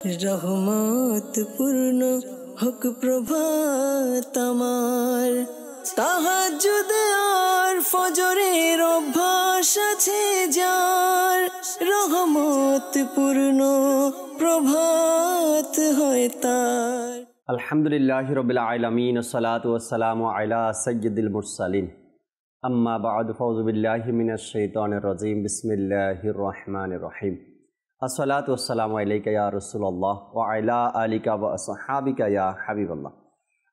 রহমত পূর্ণ হোক প্রভাত আমার, তাহাজ্জুদ আর ফজরের অভ্যাস আছে যার, রহমত পূর্ণ প্রভাত হয় তার। আলহামদুলিল্লাহি রাব্বিল আলামিন, আসসালাতু ওয়াসসালামু আলা সাইয়্যিদিল মুরসালিন, আম্মা বা'দু, ফাউযু বিল্লাহি মিনাশ শাইতানির রাজীম, বিসমিল্লাহির রহমানির রহিম। আসসালাতু ওয়াসসালামু আলাইকা ইয়া রাসূলুল্লাহ ওয়া আলা আলিকা ওয়া আসহাবিকা ইয়া হাবিবাল্লাহ।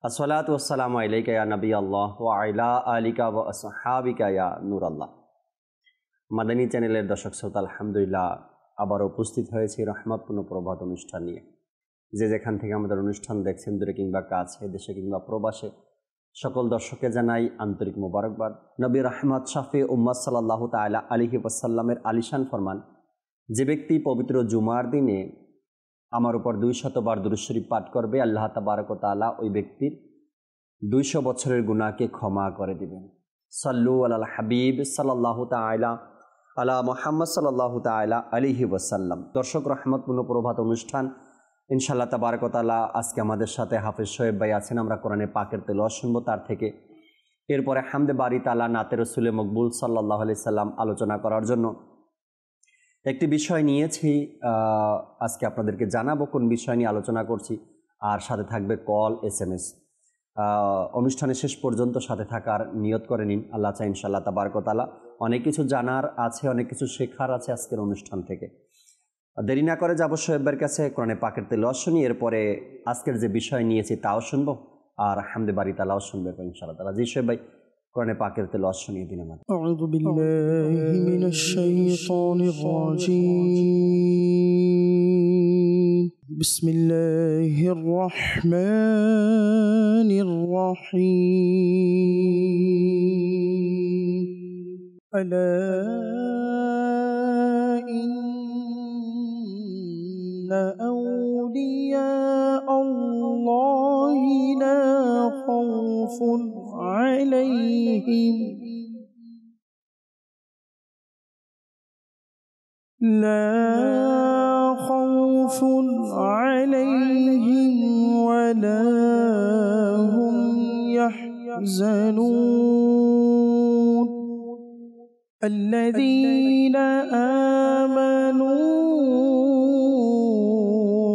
আসসালাতু ওয়াসসালামু আলাইকা ইয়া নবিয়াল্লাহ ওয়া আলা আলিকা ওয়া আসহাবিকা ইয়া নূরাল্লাহ। মাদানী চ্যানেলের দর্শক শ্রোতা, আলহামদুলিল্লাহ আবার উপস্থিত হয়েছি রহমতপূর্ণ প্রভাত অনুষ্ঠান নিয়ে। যে যেখান থেকে আমাদের অনুষ্ঠান দেখছেন, দূরে কিংবা কাছে, দেশে কিংবা প্রবাসে, সকল দর্শককে জানাই আন্তরিক মোবারকবাদ। নবী রাহমাত শাফি উম্মাত সাল্লাল্লাহু তাআলা আলাইহি ওয়াসাল্লামের আলিশান ফরমান, যে ব্যক্তি পবিত্র জুমার দিনে আমার উপর 200 বার দুরূদ শরীফ পাঠ করবে, আল্লাহ তাবারক ওয়া তাআলা ওই ব্যক্তির 200 বছরের গুনাহকে ক্ষমা করে দিবেন। সাল্লু আলাল হাবিব সাল্লাল্লাহু তাআলা আলা মুহাম্মদ সাল্লাল্লাহু তাআলা আলাইহি ওয়াসাল্লাম। দর্শক, রহমতপূর্ণ প্রভাত অনুষ্ঠান ইনশাআল্লাহ তাবারক ওয়া তাআলা আজকে আমাদের সাথে হাফেজ শোয়েব ভাই আছেন। আমরা কোরআনে পাকের তেলাওয়াত শুনবো তার থেকে। এরপরে হামদে বারি তাআলা, নাতে রসুলে মকবুল সাল্লাল্লাহু আলাইহি সাল্লাম আলোচনা করার জন্য একটি বিষয় নিয়েছি। আজকে আপনাদেরকে জানাবো কোন বিষয় নিয়ে আলোচনা করছি, আর সাথে থাকবে কল, SMS। অনুষ্ঠানের শেষ পর্যন্ত সাথে থাকার নিয়ত করে নিন। আল্লাহ চাই ইনশাআল্লাহ তাবারক ওয়া তাআলা অনেক কিছু জানার আছে, অনেক কিছু শেখার আছে আজকের অনুষ্ঠান থেকে। দেরি না করে যাবো শোয়েবের কাছে, কোরআনে পাকের তেলাওয়াত শুনি, এরপরে আজকের যে বিষয় নিয়েছি তাও শুনবো, আর হামদে বারি তাআলাও শুনবে ইনশাআল্লাহ তাআলা। জি শোয়েব ভাই, কোরআনে পাকের তেলাওয়াত শুনিয়ে দিন আমাদের। আউযু বিল্লাহি মিনাশ শাইতানির রাজীম, বিসমিল্লাহির রহমানির রহিম। আলা ইন্না আউলিয়া আল্লাহি লা খাউফুন عليهم لا خوف عليهم ولا هم يحزنون الذين آمنوا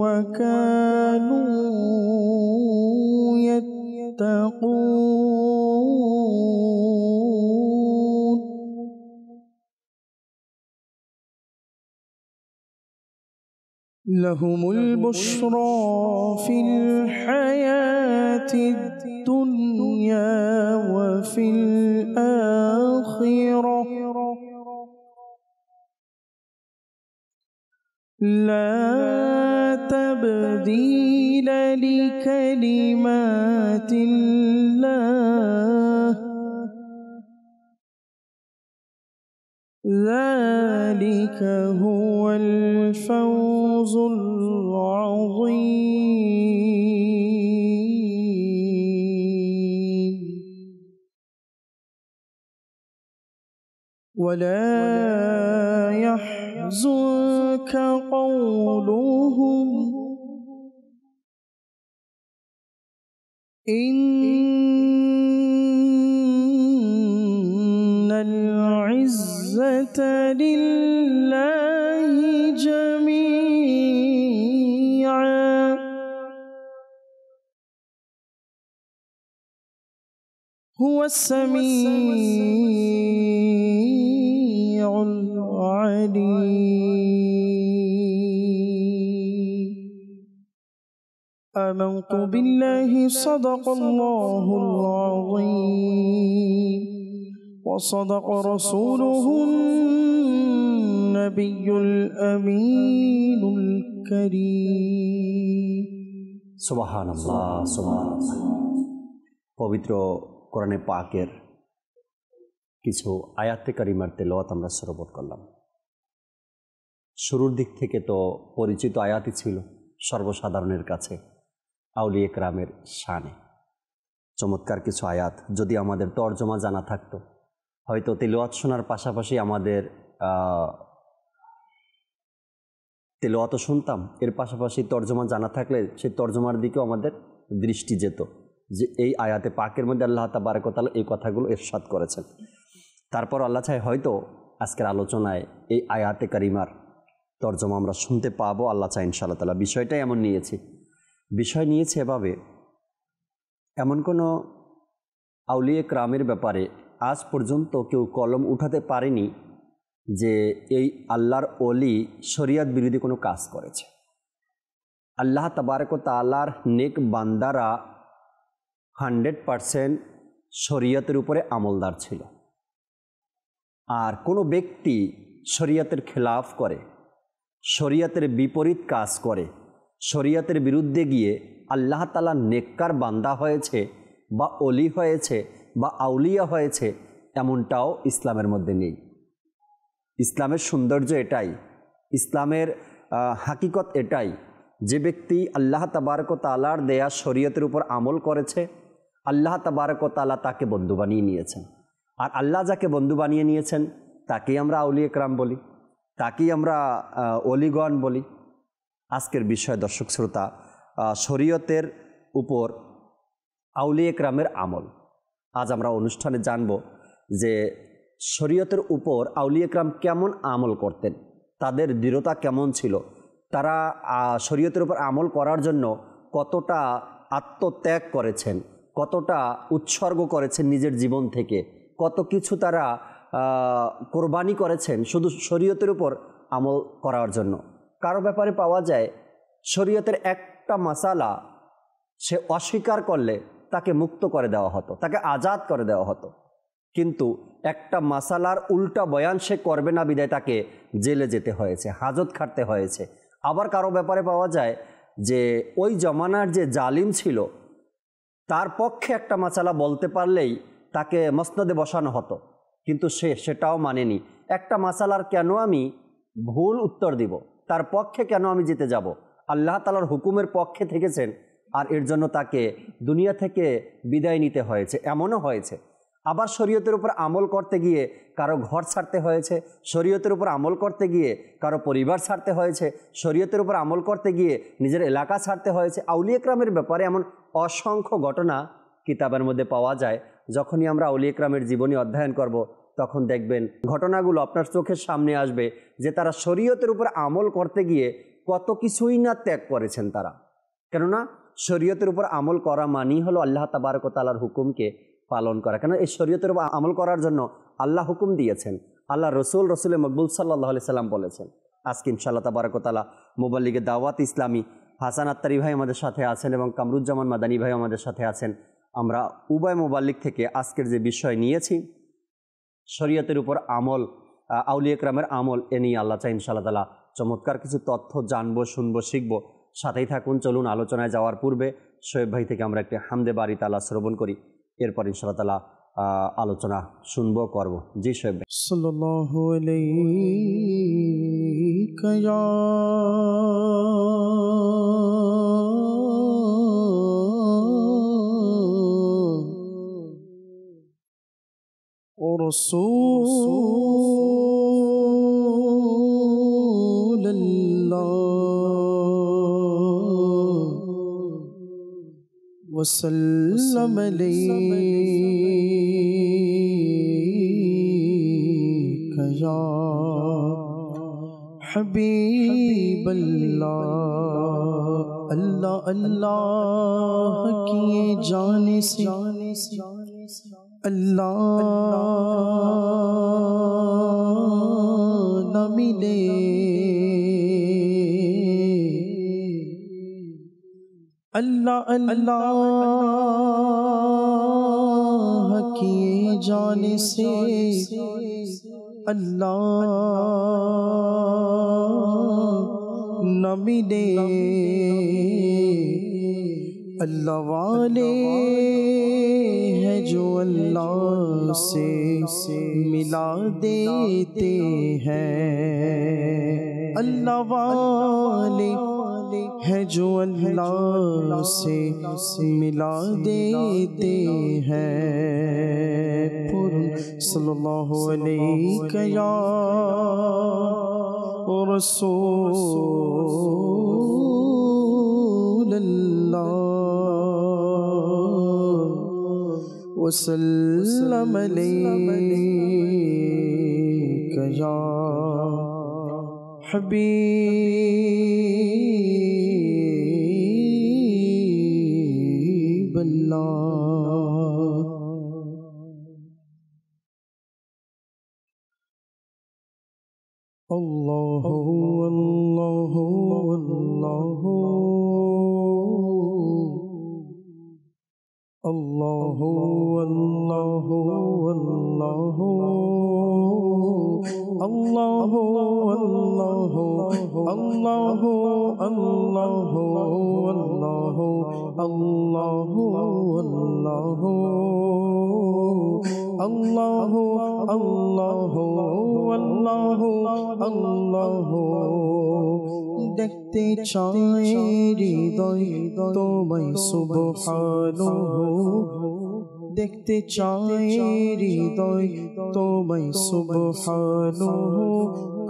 وكانوا يتقون لهم البشرى في الحياة الدنيا وفي الآخرة لا تبديل لكلمات الله ذلك هو الفوز العظيم ولا يحزنك قولهم إن العزة لله جميعا هو السميع العليم. آمنت بالله صدق الله العظيم وصدق رسوله النبي الأمين الكريم. সুবহানাল্লাহ, সুবহানাল্লাহ। পবিত্র কোরআনে পাকের কিছু আয়াতে কারিমার তেলাওয়াত আমরা শ্রবণ করলাম। শুরুর দিক থেকে তো পরিচিত আয়াতই ছিল সর্বসাধারণের কাছে আউলিয়া কেরামের শানে। চমৎকার কিছু আয়াত, যদি আমাদের তর্জমা জানা থাকতো, হয়তো তেলাওয়াত শোনার পাশাপাশি আমাদের তেলাওয়াত শুনতাম, এর পাশাপাশি তর্জমা জানা থাকলে সেই তর্জমার দিকেও আমাদের দৃষ্টি যেত যে এই আয়াতে পাকের মধ্যে আল্লাহ তাবারক ওয়া তাআলা এই কথাগুলো ইরশাদ করেছেন। তারপর আল্লাহ চাই হয়তো আজকের আলোচনায় এই আয়াতে কারিমার তর্জমা আমরা শুনতে পাবো, আল্লাহ চাই ইনশাআল্লাহ তাআলা। বিষয়টাই এমন বিষয় নিয়েছে এভাবে, এমন কোনো আউলিয়া কেরামের ব্যাপারে আজ পর্যন্ত কেউ কলম উঠাতে পারেনি যে এই আল্লাহর ওলি শরিয়ত বিরোধী কোনো কাজ করেছে। আল্লাহ তাবারক ওয়া তাআলার নেক বান্দারা 100% শরিয়তের উপরে আমলদার ছিল। আর কোনো ব্যক্তি শরিয়তের খেলাফ করে, শরিয়তের বিপরীত কাজ করে, শরিয়তের বিরুদ্ধে গিয়ে আল্লাহ তাআলার নেককার বান্দা হয়েছে বা ওলি হয়েছে বা আউলিয়া হয়েছে, এমনটাও ইসলামের মধ্যে নেই। ইসলামের সৌন্দর্য এটাই, ইসলামের হাকিকত এটাই, যে ব্যক্তি আল্লাহ তাবারক ওয়া তাআলার দেয়া শরীয়তের উপর আমল করেছে, আল্লাহ তাবারক ওয়া তাআলা তাকে বন্ধু বানিয়ে নিয়েছেন। আর আল্লাহ যাকে বন্ধু বানিয়ে নিয়েছেন তাকেই আমরা আউলিয়া কেরাম বলি, তাকেই আমরা অলিগণ বলি। আজকের বিষয় দর্শক শ্রোতা, শরীয়তের উপর আউলিয়া কেরামের আমল। আজ আমরা অনুষ্ঠানে জানব যে শরীয়তের উপর আউলিয়া কেরাম কেমন আমল করতেন, তাদের দৃঢ়তা কেমন ছিল, তারা শরীয়তের উপর আমল করার জন্য কতটা আত্মত্যাগ করেছেন, কতটা উৎসর্গ করেছেন নিজের জীবন থেকে, কত কিছু তারা কোরবানি করেছেন শুধু শরীয়তের উপর আমল করার জন্য। কারো ব্যাপারে পাওয়া যায় শরীয়তের একটা মাসালা সে অস্বীকার করলে তাকে মুক্ত করে দেওয়া হতো, তাকে আজাদ করে দেওয়া হতো, কিন্তু একটা মাসালার উল্টা বয়ান সে করবে না বিদায় তাকে জেলে যেতে হয়েছে, হাজত খাটতে হয়েছে। আবার কারো ব্যাপারে পাওয়া যায় যে ওই জমানার যে জালিম ছিল তার পক্ষে একটা মাসালা বলতে পারলেই তাকে মসনদে বসানো হতো, কিন্তু সে সেটাও মানেনি। একটা মাসালার কেন আমি ভুল উত্তর দিব, তার পক্ষে কেন আমি যেতে যাব? আল্লাহ তাআলার হুকুমের পক্ষে থেকেছেন আর এর জন্য তাকে দুনিয়া থেকে বিদায় নিতে হয়েছে, এমনও হয়েছে। আবার শরীয়তের উপর আমল করতে গিয়ে কারো ঘর ছাড়তে হয়েছে, শরীয়তের উপর আমল করতে গিয়ে কারো পরিবার ছাড়তে হয়েছে, শরীয়তের উপর আমল করতে গিয়ে নিজের এলাকা ছাড়তে হয়েছে। আউলিয়া কেরামের ব্যাপারে এমন অসংখ্য ঘটনা কিতাবের মধ্যে পাওয়া যায়। যখনই আমরা আউলিয়া কেরামের জীবনী অধ্যয়ন করব তখন দেখবেন ঘটনাগুলো আপনার চোখের সামনে আসবে যে তারা শরীয়তের উপর আমল করতে গিয়ে কত কিছুই না ত্যাগ করেছেন তারা। কেননা শরীয়তের উপর আমল করা মানেই হলো আল্লাহ তাবারক ওয়া তাআলার হুকুমকে পালন করা। কেন এই শরীয়তের উপর আমল করার জন্য আল্লাহ হুকুম দিয়েছেন, আল্লাহ রসুলে মকবুল সাল্লাল্লাহু আলাইহি সাল্লাম বলেছেন। আজকে ইনশাআল্লাহ তাবারক ওয়া তাআলা মুবাল্লিগে দাওয়াত ইসলামী হাসান আত্তারি ভাই আমাদের সাথে আছেন এবং কামরুজ্জামান মাদানী ভাই আমাদের সাথে আছেন। আমরা উভয় মুবাল্লিগ থেকে আজকের যে বিষয় নিয়েছি শরীয়তের উপর আমল, আউলিয়া কেরামের আমল, এ নিয়ে আল্লাহ চাই ইনশাআল্লাহ তাআলা চমৎকার কিছু তথ্য জানবো, শুনবো, শিখবো। সাথেই থাকুন। চলুন আলোচনায় যাওয়ার পূর্বে শোয়েব ভাই থেকে আমরা একটি হামদে বারি তাআলা শ্রবণ করি, এরপর ইনশাআল্লাহ তাআলা আলোচনা শুনবো, করব। জি শোয়েব ভাই। সাল্লাল্লাহু আলাইকা ইয়া রাসূলুল্লাহ ওয়া সাল্লাম আলাইকা ইয়া হাবিবাল্লাহ। अल्लाह अल्लाह किए जाने से अल्लाह न मिले, अल्लाह अल्लाह किए जाने से अल्लाह न मिले। अल्लाह वाले हैं जो अल्लाह से मिला देते हैं। अल्लाह वाले हैं जो अल्लाह से मिला देते हैं। सल्लल्लाहु अलैहि या رسول الله وسلم عليك يا حبيب الله الله الله الله الله الله الله الله الله الله الله الله الله الله الله দেখতে চাই হৃদয় তোমায় সুবহানাহু দেখতে চাই হৃদয় তোমায় সুবহানাহু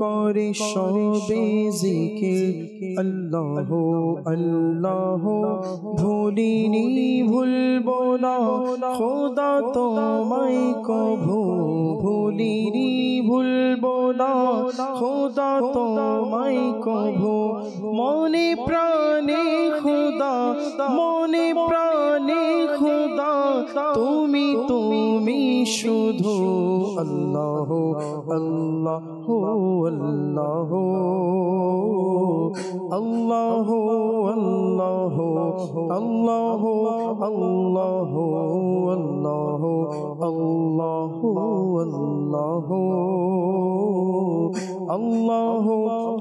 করে সবে জিকির আল্লাহ আল্লাহ ভুলিনি ভুলবো না খোদা তোমায় কভু ভুলিনি ভুলবো না খোদা তোমায় কভু মনে প্রাণে খোদা মনে প্রাণে খোদা তুমি তুমি শুধু আল্লাহ আল্লাহ আল্লাহ আল্লাহ আল্লাহ আল্লাহ আল্লাহ আল্লাহ আল্লাহ আল্লাহ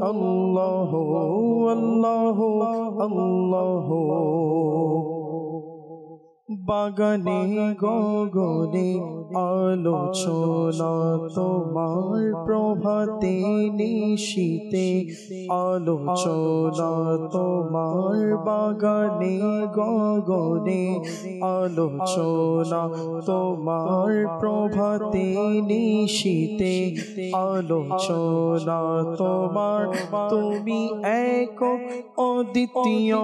আল্লাহ আল্লাহ আল্লাহ বাগানে গগনে আলোচনা তোমার প্রভাতে নিশীতে আলোচনা তোমার বাগানে গগনে আলোচনা তোমার প্রভাতে নিশীতে আলোচনা তোমার তুমি একক অদ্বিতীয়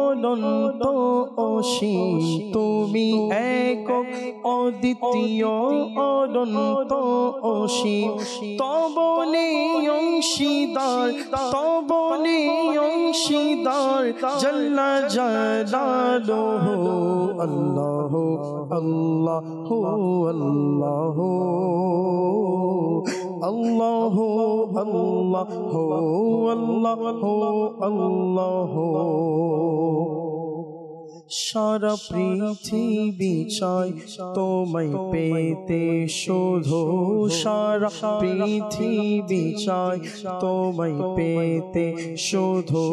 অনন্ত অসীম তুমি একক অদ্বিতীয় অনন্ত অসীম তব নেই অংশীদার তব নেই অংশীদার জাল্লা জালালুহু আল্লাহ আল্লাহ আল্লাহ আল্লাহ আল্লাহ আল্লাহ সারা পৃথিবী চাই তোমায় পেতে শুধু সারা পৃথিবী চাই তোমায় পেতে শুধু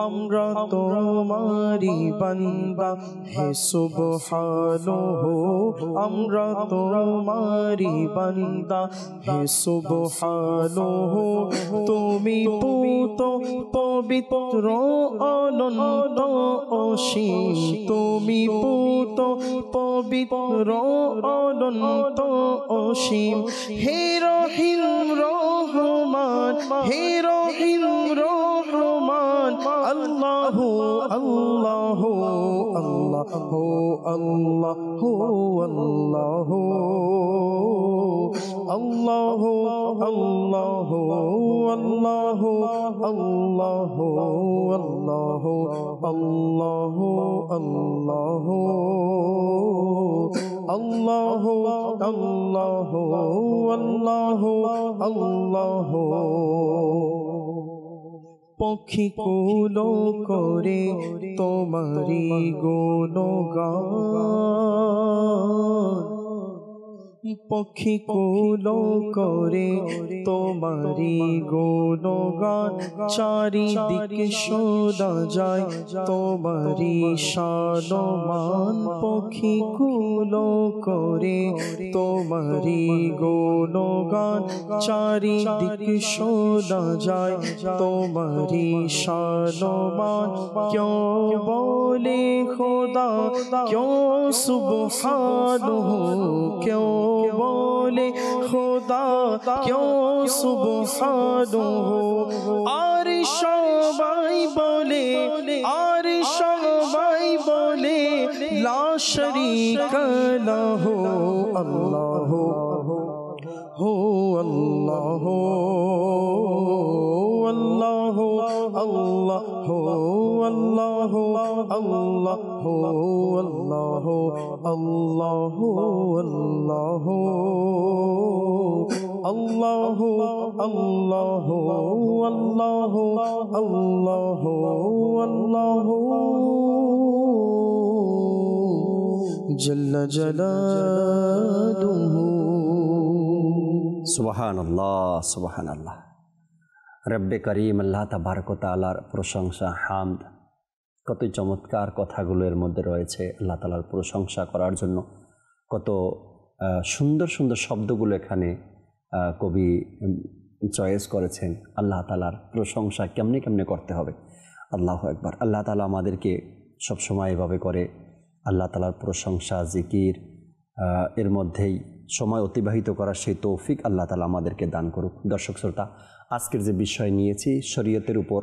আমরা তোমারি বান্দা হে সুবহানাহু আমরা তোমারি বান্দা হে সুবহানাহু তুমি পুত পবিত্র অনন্ত অসীম তুমি পুত পবিত্র অনন্ত অসীম হে রহিম রহমান হে রহিম রহমান আল্লাহ আল্লাহ আল্লাহ আল্লাহ আল্লাহ আল্লাহ আল্লাহ আল্লাহ আল্লাহ আল্লাহ আল্লাহ আল্লাহ আল্লাহ আল্লাহ আল্লাহ আল্লাহ পক্ষী কুলো করে তোমারি গুণগান পক্ষী কুলো করে তোমারি গুণগান চারিদিকে শোনা যায় তোমারি শানমান পক্ষী কুলো করে তোমারি গুণগান চারিদিকে শোনা যায় তোমারি শানমান क्यों बोले खुदा क्यों सुबहानहू क्यों बोले खुदा क्यों सुबहानहु আর সবাই বলে আর সবাই বলে লা শরীকা লাহু আল্লাহ হো আল্লাহ আল্লাহ আল্লাহ হো আল্লাহ আল্লাহ হো আল্লাহ আল্লাহ আল্লাহ আল্লাহ আল্লাহ আল্লাহ আল্লাহ আল্লাহ জল্ল জালালুহু। সুবহানাল্লাহ সুবহানাল্লাহ। রব্বে করিম আল্লাহ তাবারক ওয়া তাআলার প্রশংসা, হামদ, কতই চমৎকার কথাগুলো এর মধ্যে রয়েছে। আল্লাহ তাআলার প্রশংসা করার জন্য কত সুন্দর সুন্দর শব্দগুলো এখানে কবি চয়েস করেছেন। আল্লাহ তাআলার প্রশংসা কেমনে কেমনে করতে হবে। আল্লাহু আকবার। আল্লাহ তাআলা আমাদেরকে সবসময় এভাবে করে আল্লাহ তাআলার প্রশংসা, জিকির এর মধ্যেই সময় অতিবাহিত করার সেই তৌফিক আল্লাহ তাআলা আমাদেরকে দান করুক। দর্শক শ্রোতা, আজকের যে বিষয় নিয়েছি শরীয়তের উপর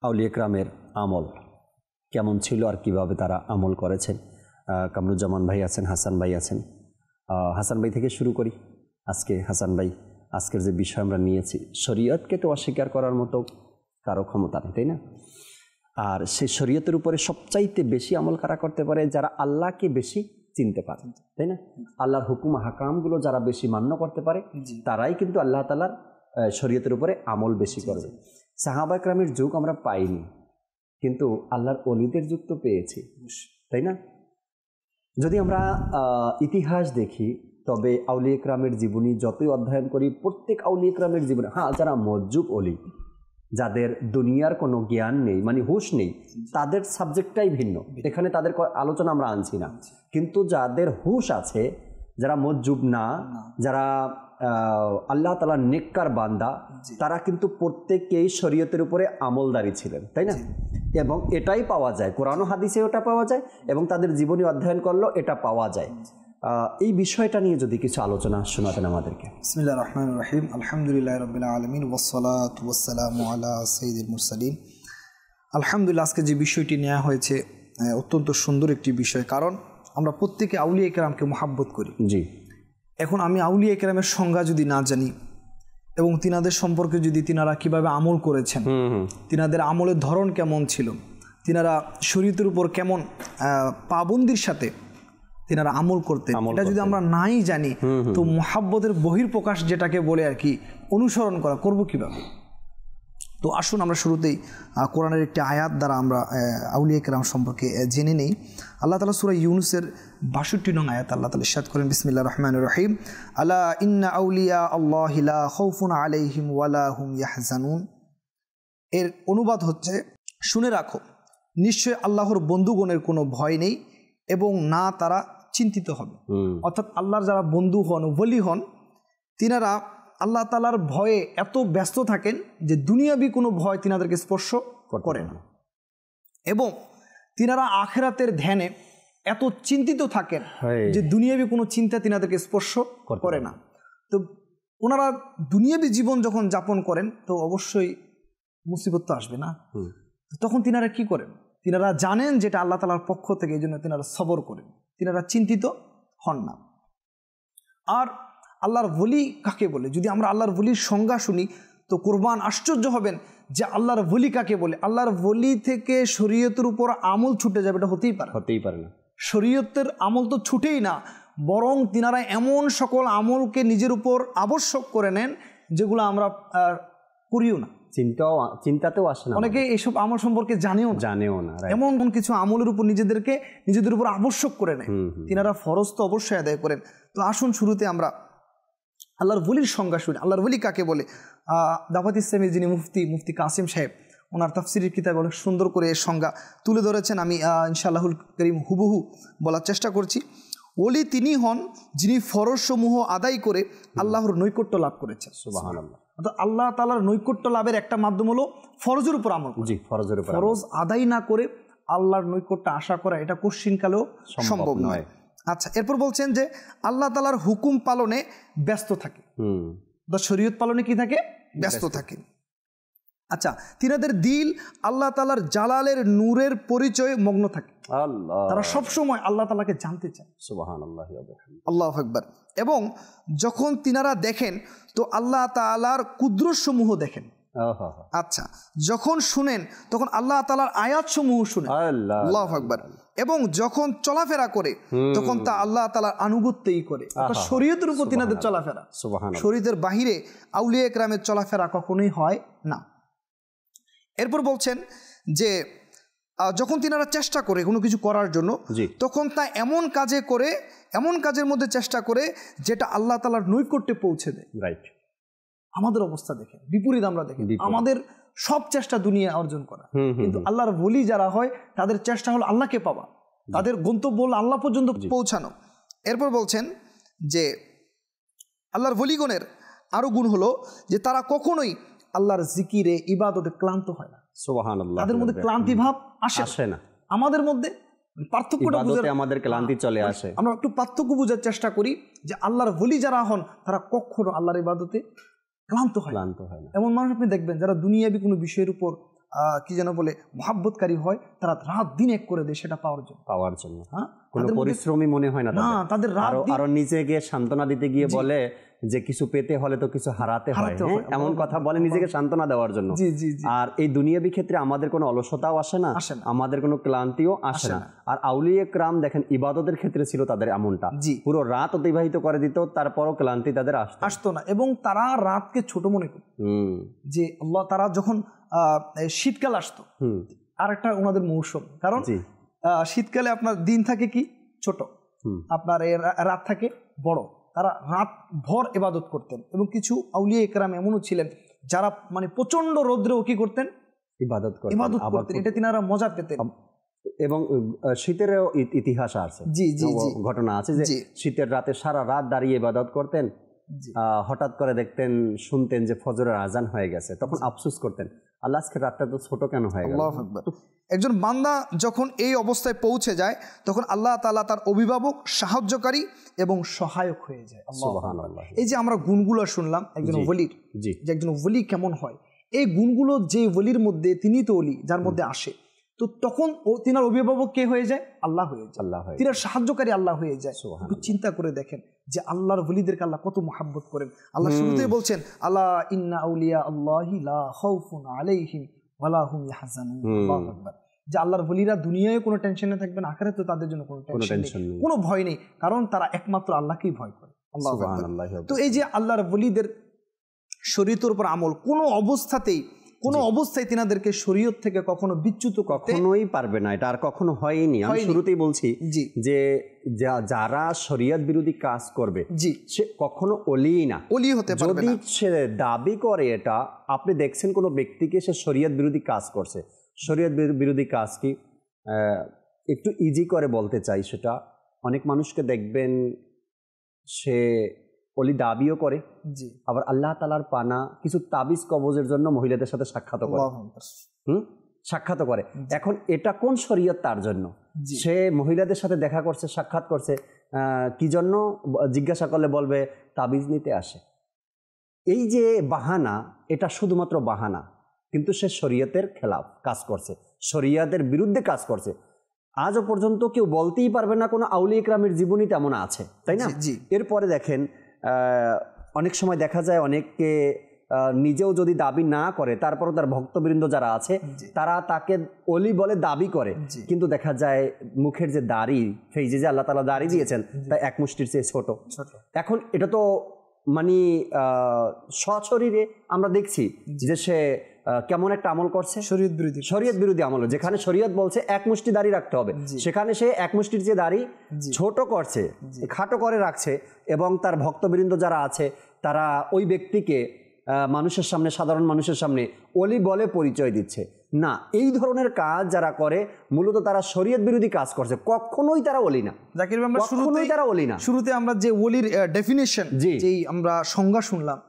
আউলিয়া কেরামের আমল কেমন ছিল আর কিভাবে তারা আমল করেছেন। কামরুজ্জামান ভাই আছেন, হাসান ভাই আছেন। হাসান ভাই থেকে শুরু করি। আজকে হাসান ভাই, আজকের যে বিষয় আমরা নিয়েছি, শরীয়তকে তো অস্বীকার করার মতো কারো ক্ষমতা নেই, তাই না? আর সেই শরীয়তের উপরে সবচাইতে বেশি আমল কারা করতে পারে? যারা আল্লাহকে বেশি চিনতে পারে, তাই না? আল্লাহর হুকুম হাকামগুলো যারা বেশি মান্য করতে পারে তারাই কিন্তু আল্লাহ তাআলার শরীয়তের উপরে আমল বেশি করবে। সাহাবা কেরামের যুগ আমরা পাইনি, কিন্তু আল্লাহর ওলিদের যুগ তো পেয়েছি, তাই না? যদি আমরা ইতিহাস দেখি, তবে আউলিয়া কেরামের জীবনী যতই অধ্যয়ন করি, প্রত্যেক আউলিয়া কেরামের জীবনী, যারা মজ্জুব ওলি, যাদের দুনিয়ার কোনো জ্ঞান নেই, মানে হুঁশ নেই, তাদের সাবজেক্টটাই ভিন্ন, এখানে তাদের আলোচনা আমরা আনছি না। কিন্তু যাদের হুঁশ আছে, যারা মজ্জুব না, যারা আল্লাহ তাআলার নেককার বান্দা, তারা কিন্তু প্রত্যেকেই শরীয়তের উপরে আমলদারি ছিলেন, তাই না? এবং এটাই পাওয়া যায়, কোরআন ও হাদিসে ওটা পাওয়া যায়, এবং তাদের জীবনী অধ্যয়ন করলেও এটা পাওয়া যায়। এই বিষয়টা নিয়ে যদি কিছু আলোচনা শোনাতেন আমাদেরকে। বিসমিল্লাহির রহমানির রহিম। আলহামদুলিল্লাহি রাব্বিল আলামিন ওয়াসসালাতু ওয়াসসালামু আলা সাইয়্যিদিল মুরসালিন। আলহামদুলিল্লাহ, আজকে যে বিষয়টি নেওয়া হয়েছে অত্যন্ত সুন্দর একটি বিষয়, কারণ আমরা প্রত্যেকে আউলিয়া কেরামকে মহাব্বত করি। জি। এখন আমি আউলিয়া কেরামের সংজ্ঞা যদি না জানি এবং তিনাদের সম্পর্কে যদি তিনারা কিভাবে আমল করেছেন, তিনাদের আমলের ধরন কেমন ছিল, তিনারা শরীয়তের উপর কেমন পাবন্দির সাথে তিনারা আমল করতেন, এটা যদি আমরা নাই জানি, তো মুহাব্বতের বহির্প্রকাশ যেটাকে বলে আর কি অনুসরণ করা করব কিভাবে? তো আসুন আমরা শুরুতেই কোরআনের একটি আয়াত দ্বারা আমরা আউলিয়া কেরাম সম্পর্কে জেনে নেই। আল্লাহ তাআলা সূরা ইউনূসের ৬২ নং আয়াত আল্লাহ তাআলা ইরশাদ করেন, বিসমিল্লাহির রহমানির রহিম, আলা ইন্না আউলিয়া আল্লাহি লা খাউফুন আলাইহিম ওয়ালা হুম ইয়াহজানুন। এর অনুবাদ হচ্ছে, শুনে রাখো, নিশ্চয় আল্লাহর বন্ধুগণের কোনো ভয় নেই এবং না তারা চিন্তিত হবে। অর্থাৎ আল্লাহর যারা বন্ধু হন, ওলি হন, তিনারা আল্লাহ তাআলার ভয়ে এত ব্যস্ত থাকেন যে দুনিয়াবি কোনো ভয় তিনাদেরকে স্পর্শ করে না, এবং তিনারা আখিরাতের ধ্যানে এত চিন্তিত থাকেন যে দুনিয়াবি কোনো চিন্তা তিনাদেরকে স্পর্শ করে না। তো ওনারা দুনিয়াবি জীবন যখন যাপন করেন, তো অবশ্যই মুসিবত তো আসবে না। তখন তিনারা কি করেন? তিনারা জানেন যেটা আল্লাহ তাআলার পক্ষ থেকে, এই জন্য তিনারা সবর করেন, তিনারা চিন্তিত হন না। আর আল্লাহর ওলি কাকে বলে? যদি আমরা আল্লাহর ওলির সংজ্ঞা শুনি, তো কুরবান আশ্চর্য হবেন যে আল্লাহর ওলি কাকে বলে। আল্লাহর ওলি থেকে শরীয়তের উপর আমল ছুটে যাবে, এটা হতেই পারে না। শরীয়তের আমল তো ছুটেই না, বরং তিনারা এমন সকল আমলকে নিজের উপর আবশ্যক করে নেন যেগুলো আমরা করিও না, চিন্তাতেও আসে না। অনেকে এইসব আমল সম্পর্কে জানেও না। এমন কিছু আমলের উপর নিজেদের উপর আবশ্যক করে নেয়। তিনারা ফরজ তো অবশ্যই আদায় করেন। তো আসুন শুরুতে আমরা আল্লাহর ওলির সংজ্ঞা শুনি। আল্লাহর ওলি কাকে বলে? দাওয়াত ইসলামের যিনি মুফতি কাসিম সাহেব, ওনার তাফসিরের কিতাবে অনেক সুন্দর করে এর সংজ্ঞা তুলে ধরেছেন। আমি ইনশাআল্লাহুল কারীম হুবহু বলার চেষ্টা করছি। ওলি তিনি হন যিনি ফরজ সমূহ আদায় করে আল্লাহর নৈকট্য লাভ করেছেন। সুবহানাল্লাহ। অর্থাৎ আল্লাহ তাআলার নৈকট্য লাভের একটা মাধ্যম হলো ফরজের উপর আমল। জি, ফরজের উপর। ফরজ আদায় না করে আল্লাহর নৈকট্য আশা করা এটা কোশ্চিনকালেও সম্ভব নয়। আচ্ছা, এরপর বলছেন যে আল্লাহ তাআলার হুকুম পালনে ব্যস্ত থাকে, শরীয়ত পালনে কি থাকে? ব্যস্ত থাকে। আচ্ছা, তিনাদের দিল আল্লাহ তাআলার জালালের নূরের পরিচয়ে মগ্ন থাকে, তারা সব সময় আল্লাহ তাআলাকে জানতে চায়। সুবহানাল্লাহ, আল্লাহু আকবার। এবং যখন তিনারা দেখেন তো আল্লাহ তাআলার কুদরত সমূহ দেখেন। আচ্ছা, যখন শুনেন তখন আল্লাহ তাআলার আয়াত সমূহ শুনেন। আল্লাহু আকবার। এবং যখন চলাফেরা করে তখন তা আল্লাহ তাআলার আনুগত্যই করে। শরীয়তের উপর তিনাদের চলাফেরা, শরীয়তের বাহিরে আউলিয়া ইকরামের চলাফেরা কখনোই হয় না। এরপর বলছেন যে যখন তিনারা চেষ্টা করে কোনো কিছু করার জন্য, তখন তা এমন কাজে করে, এমন কাজের মধ্যে চেষ্টা করে যেটা আল্লাহ তাআলার নৈকট্যে পৌঁছে দেয়। রাইট। আমাদের অবস্থা দেখে বিপরীত আমরা দেখি, আমাদের সব চেষ্টা দুনিয়া অর্জন করা, কিন্তু আল্লাহর ওলি যারা হয় তাদের চেষ্টা হলো আল্লাহকে পাওয়া, তাদের গন্তব্য হলো আল্লাহ পর্যন্ত পৌঁছানো। এরপর বলছেন যে আল্লাহর ওলিগণের আরো গুণ হলো যে তারা কখনোই আল্লাহর জিকিরে ইবাদতে ক্লান্ত হয় না। সুবহানাল্লাহ, তাদের মধ্যে ক্লান্তি ভাব আসে না। আমাদের মধ্যে পার্থক্যটা বুঝতে আমাদের ক্লান্তি চলে আসে। আমরা একটু পার্থক্য বোঝার চেষ্টা করি যে আল্লাহর ওলি যারা হন তারা কখনো আল্লাহর ইবাদতে ক্লান্ত হয় না। এমন মানুষ আপনি দেখবেন যারা দুনিয়াবি কোনো বিষয়ের উপর কি যেন বলে মহাব্বতকারী হয়, তারা রাত দিন এক করে দেয় সেটা পাওয়ার জন্য। হ্যাঁ, কোনো পরিশ্রমী মনে হয় না তাদের। আরো নিজেকে সান্ত্বনা দিতে গিয়ে বলে যে কিছু পেতে হলে তো কিছু হারাতে হয়, এমন কথা বলে নিজেকে সান্ত্বনা দেওয়ার জন্য। আর এই দুনিয়াবি ক্ষেত্রে আমাদের কোনো অলসতাও আসে না, আমাদের কোনো ক্লান্তিও আসে না। আর আউলিয়া ইকরাম দেখেন ইবাদতের ক্ষেত্রে ছিল তাদের এমনটা, পুরো রাত অতিবাহিত করে দিত, তারপরও ক্লান্তি তাদের আসতো না। এবং তারা রাতকে ছোট মনে করত যে আল্লাহ, তারা যখন শীতকাল আসতো আর একটা ওনাদের মৌসুম, কারণ শীতকালে আপনার দিন থাকে কি ছোট, আপনার রাত থাকে বড়, তারা রাত ভর ইবাদত করতেন। এবং কিছু আউলিয়া ইকরাম এমনও ছিলেন যারা মানে প্রচন্ড রৌদ্রেও কি করতেন? ইবাদত করতেন। এটা তিনারা মজা পেতেন। এবং শীতেরও ইতিহাস আছে, ঘটনা আছে যে শীতের রাতে সারা রাত দাঁড়িয়ে ইবাদত করতেন, হঠাৎ করে দেখতেন, শুনতেন যে ফজরের আজান হয়ে গেছে, তখন আফসোস করতেন, আল্লাহ আজকে রাতটা তো ছোট কেন হয়ে গেল। একজন বান্দা যখন এই অবস্থায় পৌঁছে যায় তখন আল্লাহ তাআলা তার অভিভাবক, সাহায্যকারী এবং সহায়ক হয়ে যায়। সুবহানাল্লাহ। এই যে আমরা গুণগুলো শুনলাম একজন ওলির, যে একজন ওলি কেমন হয়, এই গুণগুলো যে ওলির মধ্যে, তিনি তো ওলি যার মধ্যে আসে, তো তখন তিনার অভিভাবক কে হয়ে যায়? আল্লাহ হয়ে যায়, তিনার সাহায্যকারী আল্লাহ হয়ে যায়। চিন্তা করে দেখেন যে আল্লাহর ওলিদেরকে আল্লাহ কত মহব্বত করেন। আল্লাহ শুরুতেই বলছেন, আলা ইন্না আউলিয়া আল্লাহি লা খাউফুন আলাইহিম ওয়ালা হুম ইয়াহজানুন। আল্লাহু আকবার। যে আল্লাহর ওলিরা দুনিয়ায় কোনো টেনশনে থাকবেন, আখিরাতেও তাদের জন্য কোনো টেনশন নেই, কোনো ভয় নেই, কারণ তারা একমাত্র আল্লাহকেই ভয় করে। আল্লাহু আকবার। তো এই যে আল্লাহর ওলিদের শরীয়তের উপর আমল কোনো অবস্থায় তিনাদেরকে শরীয়ত থেকে কখনো বিচ্যুত কখনোই পারবে না, এটা আর কখনো হয়নি। আমি শুরুতেই বলছি যে যারা শরীয়ত বিরোধী কাজ করবে সে কখনো ওলি না, ওলি হতে পারবে না। যদি সে দাবি করে এটা, আপনি দেখছেন কোনো ব্যক্তিকে সে শরীয়ত বিরোধী কাজ করছে, শরীয়ত বিরোধী কাজ কি একটু ইজি করে বলতে চাই, সেটা অনেক মানুষকে দেখবেন সে ওলি দাবিও করে, আবার আল্লাহ তাআলার পানা কিছু তাবিজ কবজের জন্য মহিলাদের সাথে সাক্ষাৎ করে। এখন এটা কোন শরীয়ত তার জন্য? সে মহিলাদের সাথে দেখা করছে, সাক্ষাৎ করছে, কি জন্য জিজ্ঞাসা করলে বলবে তাবিজ নিতে আসে। এই যে বাহানা, এটা শুধুমাত্র বাহানা, কিন্তু সে শরীয়তের খেলাফ কাজ করছে, শরীয়তের বিরুদ্ধে কাজ করছে। আজও পর্যন্ত কেউ বলতেই পারবে না কোনো আউলিয়া ইকরামের জীবনী তেমন আছে, তাই না? এরপরে দেখেন অনেক সময় দেখা যায় অনেককে নিজেও যদি দাবি না করে, তারপরও তার ভক্তবৃন্দ যারা আছে তারা তাকে ওলি বলে দাবি করে, কিন্তু দেখা যায় মুখের যে দাড়ি, ফেইজে যে আল্লাহ তাআলা দাড়ি দিয়েছেন তা এক মুষ্টির চেয়ে ছোট। এখন এটা তো মানে সশরীরে আমরা দেখছি যে সে কেমন একটা আমল করছে, শরীয়ত বিরোধী আমল, যেখানে শরীয়ত বলছে এক মুষ্টি দাড়ি রাখতে হবে, সেখানে সে এক মুষ্টির যে দাড়ি ছোট করছে, খাটো করে রাখছে, এবং তার ভক্তবৃন্দ যারা আছে তারা ওই ব্যক্তিকে মানুষের সামনে, সাধারণ মানুষের সামনে ওলি বলে পরিচয় দিচ্ছে। না, এই ধরনের কাজ যারা করে মূলত তারা শরীয়ত বিরোধী কাজ করছে, কখনোই তারা ওলি না। জাকির ভাই, আমরা শুরুতে আমরা যে ওলির ডেফিনিশন, যেই আমরা সংজ্ঞা শুনলাম,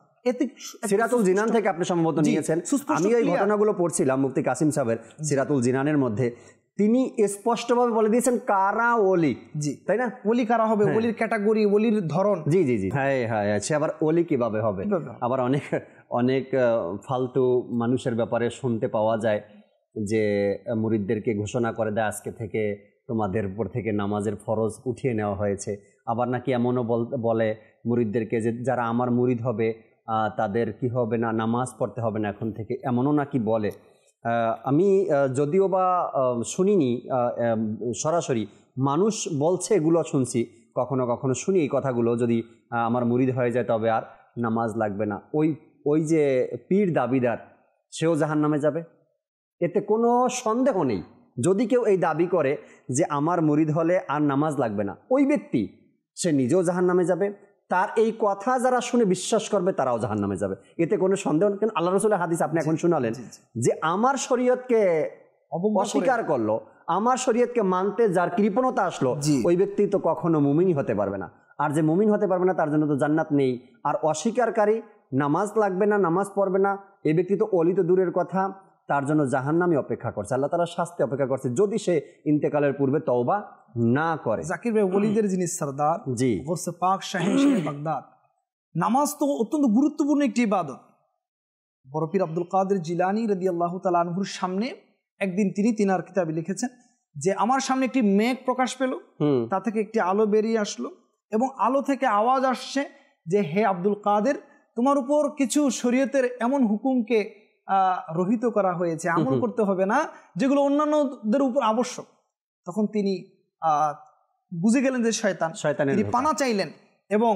সিরাতুল জিনান থেকে আপনি সম্ভবত নিয়েছেন, আমি এই ঘটনাগুলো পড়ছিলাম মুফতি কাসিম সাহেবের সিরাতুল জিনানের মধ্যে। তিনি স্পষ্টভাবে বলে দিয়েছেন কারা ওলি, জি, তাই না? ওলি কারা হবে, ওলির ক্যাটাগরি, ওলির ধরন। জি জি জি, হ্যাঁ হ্যাঁ, সে আবার ওলি কিভাবে হবে। আবার অনেক অনেক ফালতু মানুষের ব্যাপারে শুনতে পাওয়া যায় যে মুরিদদেরকে ঘোষণা করে দেয় আজকে থেকে তোমাদের উপর থেকে নামাজের ফরজ উঠিয়ে নেওয়া হয়েছে। আবার নাকি এমনও বলে মুরিদদেরকে যে যারা আমার মুরিদ হবে তাদের কি হবে না, নামাজ পড়তে হবে না এখন থেকে, এমনও নাকি বলে। আমি যদিও বা শুনিনি সরাসরি, মানুষ বলছে এগুলো শুনছি, কখনো কখনো শুনি এই কথাগুলো, যদি আমার মুরিদ হয়ে যায় তবে আর নামাজ লাগবে না। ওই যে পীর দাবিদার সেও জাহান্নামে যাবে, এতে কোনো সন্দেহ নেই। যদি কেউ এই দাবি করে যে আমার মুরিদ হলে আর নামাজ লাগবে না, ওই ব্যক্তি সে নিজেও জাহান্নামে যাবে, তার এই কথা যারা শুনে বিশ্বাস করবে তারাও জাহান্নামে যাবে, এতে কোনো সন্দেহ নেই। কেন আল্লাহ রাসূলের হাদিস আপনি এখন শোনালেন যে আমার শরীয়তকে অস্বীকার করলো, আমার শরীয়তকে মানতে যার কৃপণতা আসলো, ওই ব্যক্তি তো কখনো মুমিনই হতে পারবে না। আর যে মুমিন হতে পারবে না তার জন্য তো জান্নাত নেই। আর অস্বীকারী, নামাজ লাগবে না, নামাজ পড়বে না, এই ব্যক্তি তো অলি তো দূরের কথা, তার জন্য জাহান্নামই অপেক্ষা করছে, আল্লাহ তাআলা শাস্তি অপেক্ষা করছে যদি সে ইন্তেকালের পূর্বে তওবা না করে। জাকির ভাই, ওলিদের যিনি সরদার, জি, গৌসে পাক শাহেনশাহ বাগদাদ, নামাজ তো অত্যন্ত গুরুত্বপূর্ণ একটি ইবাদত। বড় পীর আব্দুল কাদের জিলানী রাদিয়াল্লাহু তাআলা আনহুর সামনে একদিন তিনি তিনার কিতাবে লিখেছেন যে আমার সামনে একটি মেঘ প্রকাশ পেল, তা থেকে একটি আলো বেরিয়ে আসলো এবং আলো থেকে আওয়াজ আসছে যে হে আব্দুল কাদের, তোমার উপর কিছু শরীয়তের এমন হুকুমকে রহিত করা হয়েছে, আমল করতে হবে না, যেগুলো অন্যান্যদের উপর আবশ্যক। তখন তিনি বুঝে গেলেন যে শয়তান, তিনি পানা চাইলেন এবং